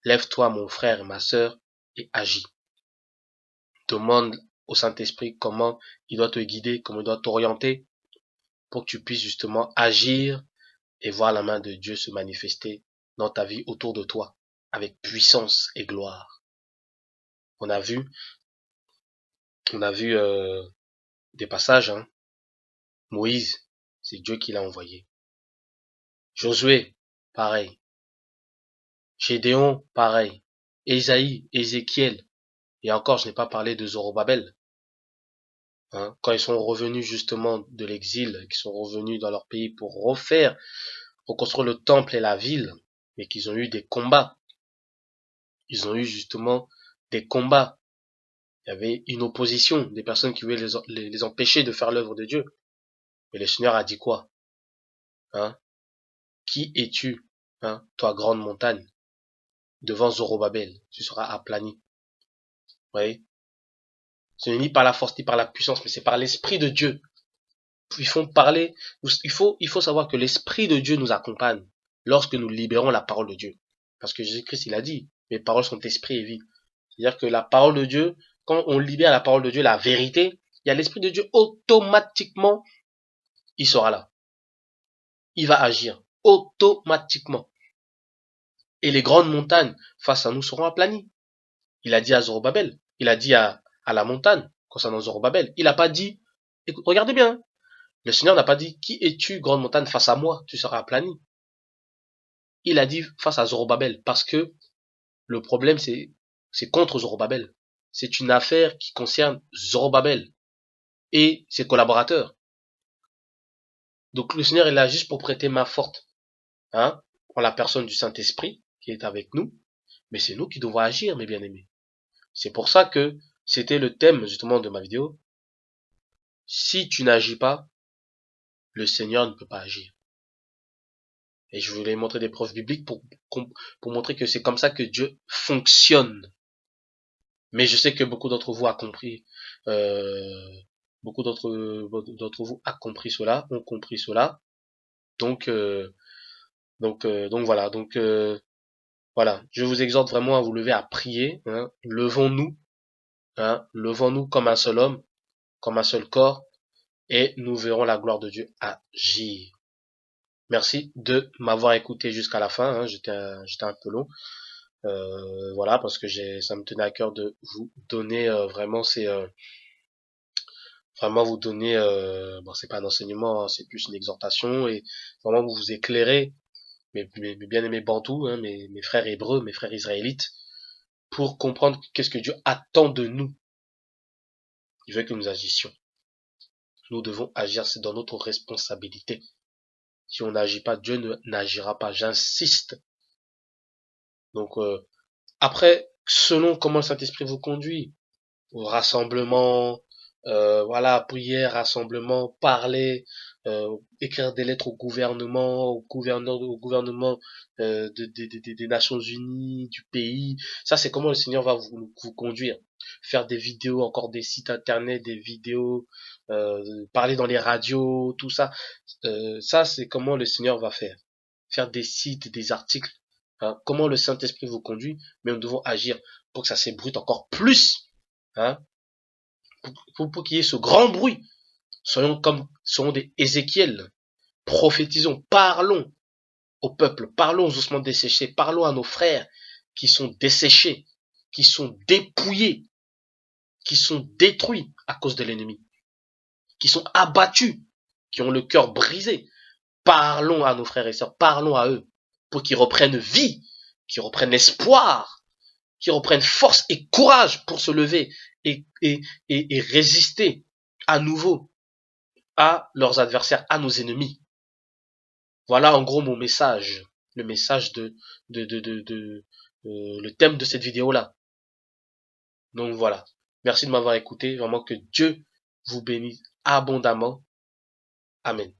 Lève-toi, mon frère, ma sœur, et agis. Demande au Saint-Esprit comment il doit te guider, comment il doit t'orienter pour que tu puisses justement agir et voir la main de Dieu se manifester dans ta vie autour de toi avec puissance et gloire. On a vu des passages, Moïse, c'est Dieu qui l'a envoyé. Josué, pareil. Gédéon, pareil. Ésaïe, Ézéchiel. Et encore, je n'ai pas parlé de Zorobabel. Quand ils sont revenus justement de l'exil, qu'ils sont revenus dans leur pays pour reconstruire le temple et la ville, mais qu'ils ont eu des combats. Ils ont eu justement des combats. Il y avait une opposition, des personnes qui voulaient les empêcher de faire l'œuvre de Dieu. Mais le Seigneur a dit quoi? Qui es-tu, toi grande montagne? Devant Zorobabel, tu seras aplani. Vous voyez? Ce n'est ni par la force ni par la puissance, mais c'est par l'Esprit de Dieu. Il faut savoir que l'Esprit de Dieu nous accompagne lorsque nous libérons la parole de Dieu. Parce que Jésus-Christ, il a dit, mes paroles sont esprit et vie. C'est-à-dire que la parole de Dieu, quand on libère la parole de Dieu, la vérité, il y a l'Esprit de Dieu automatiquement, il sera là. Il va agir automatiquement. Et les grandes montagnes face à nous seront aplanies. Il a dit à Zorobabel, il a dit à la montagne concernant Zorobabel, il n'a pas dit, écoute, regardez bien, le Seigneur n'a pas dit, qui es-tu, grande montagne, face à moi, tu seras aplani. Il a dit face à Zorobabel, parce que le problème, c'est contre Zorobabel. C'est une affaire qui concerne Zorobabel et ses collaborateurs. Donc le Seigneur est là juste pour prêter main forte, en la personne du Saint-Esprit qui est avec nous, mais c'est nous qui devons agir, mes bien-aimés. C'est pour ça que c'était le thème justement de ma vidéo. Si tu n'agis pas, le Seigneur ne peut pas agir. Et je voulais montrer des preuves bibliques pour montrer que c'est comme ça que Dieu fonctionne. Mais je sais que beaucoup d'entre vous a compris, beaucoup d'entre vous a compris cela, ont compris cela. Donc voilà. Donc voilà. Je vous exhorte vraiment à vous lever à prier. Levons-nous, levons-nous comme un seul homme, comme un seul corps, et nous verrons la gloire de Dieu agir. Merci de m'avoir écouté jusqu'à la fin. J'étais un peu long. Voilà, parce que ça me tenait à cœur de vous donner vraiment vraiment vous donner bon, c'est pas un enseignement, c'est plus une exhortation et vraiment vous éclairer mes bien-aimés bantous, mes frères hébreux, mes frères israélites, pour comprendre qu'est-ce que Dieu attend de nous. Il veut que nous agissions. Nous devons agir, c'est dans notre responsabilité. Si on n'agit pas, Dieu n'agira pas. J'insiste. Donc après, selon comment le Saint-Esprit vous conduit, au rassemblement, voilà, prière, rassemblement, parler, écrire des lettres au gouvernement des Nations Unies, du pays. Ça, c'est comment le Seigneur va vous conduire. Faire des vidéos, encore des sites internet, des vidéos, parler dans les radios, tout ça. Ça, c'est comment le Seigneur va faire. Faire des sites, des articles. Comment le Saint-Esprit vous conduit, mais nous devons agir pour que ça s'ébruite encore plus. Pour qu'il y ait ce grand bruit. Soyons des Ézéchiel. Prophétisons, parlons au peuple, parlons aux ossements desséchés, parlons à nos frères qui sont desséchés, qui sont dépouillés, qui sont détruits. à cause de l'ennemi, qui sont abattus, qui ont le cœur brisé. Parlons à nos frères et sœurs, parlons à eux, pour qu'ils reprennent vie, qu'ils reprennent espoir, qu'ils reprennent force et courage pour se lever et résister à nouveau à leurs adversaires, à nos ennemis. Voilà en gros mon message, le message le thème de cette vidéo-là. Donc voilà. Merci de m'avoir écouté. Vraiment que Dieu vous bénisse abondamment. Amen.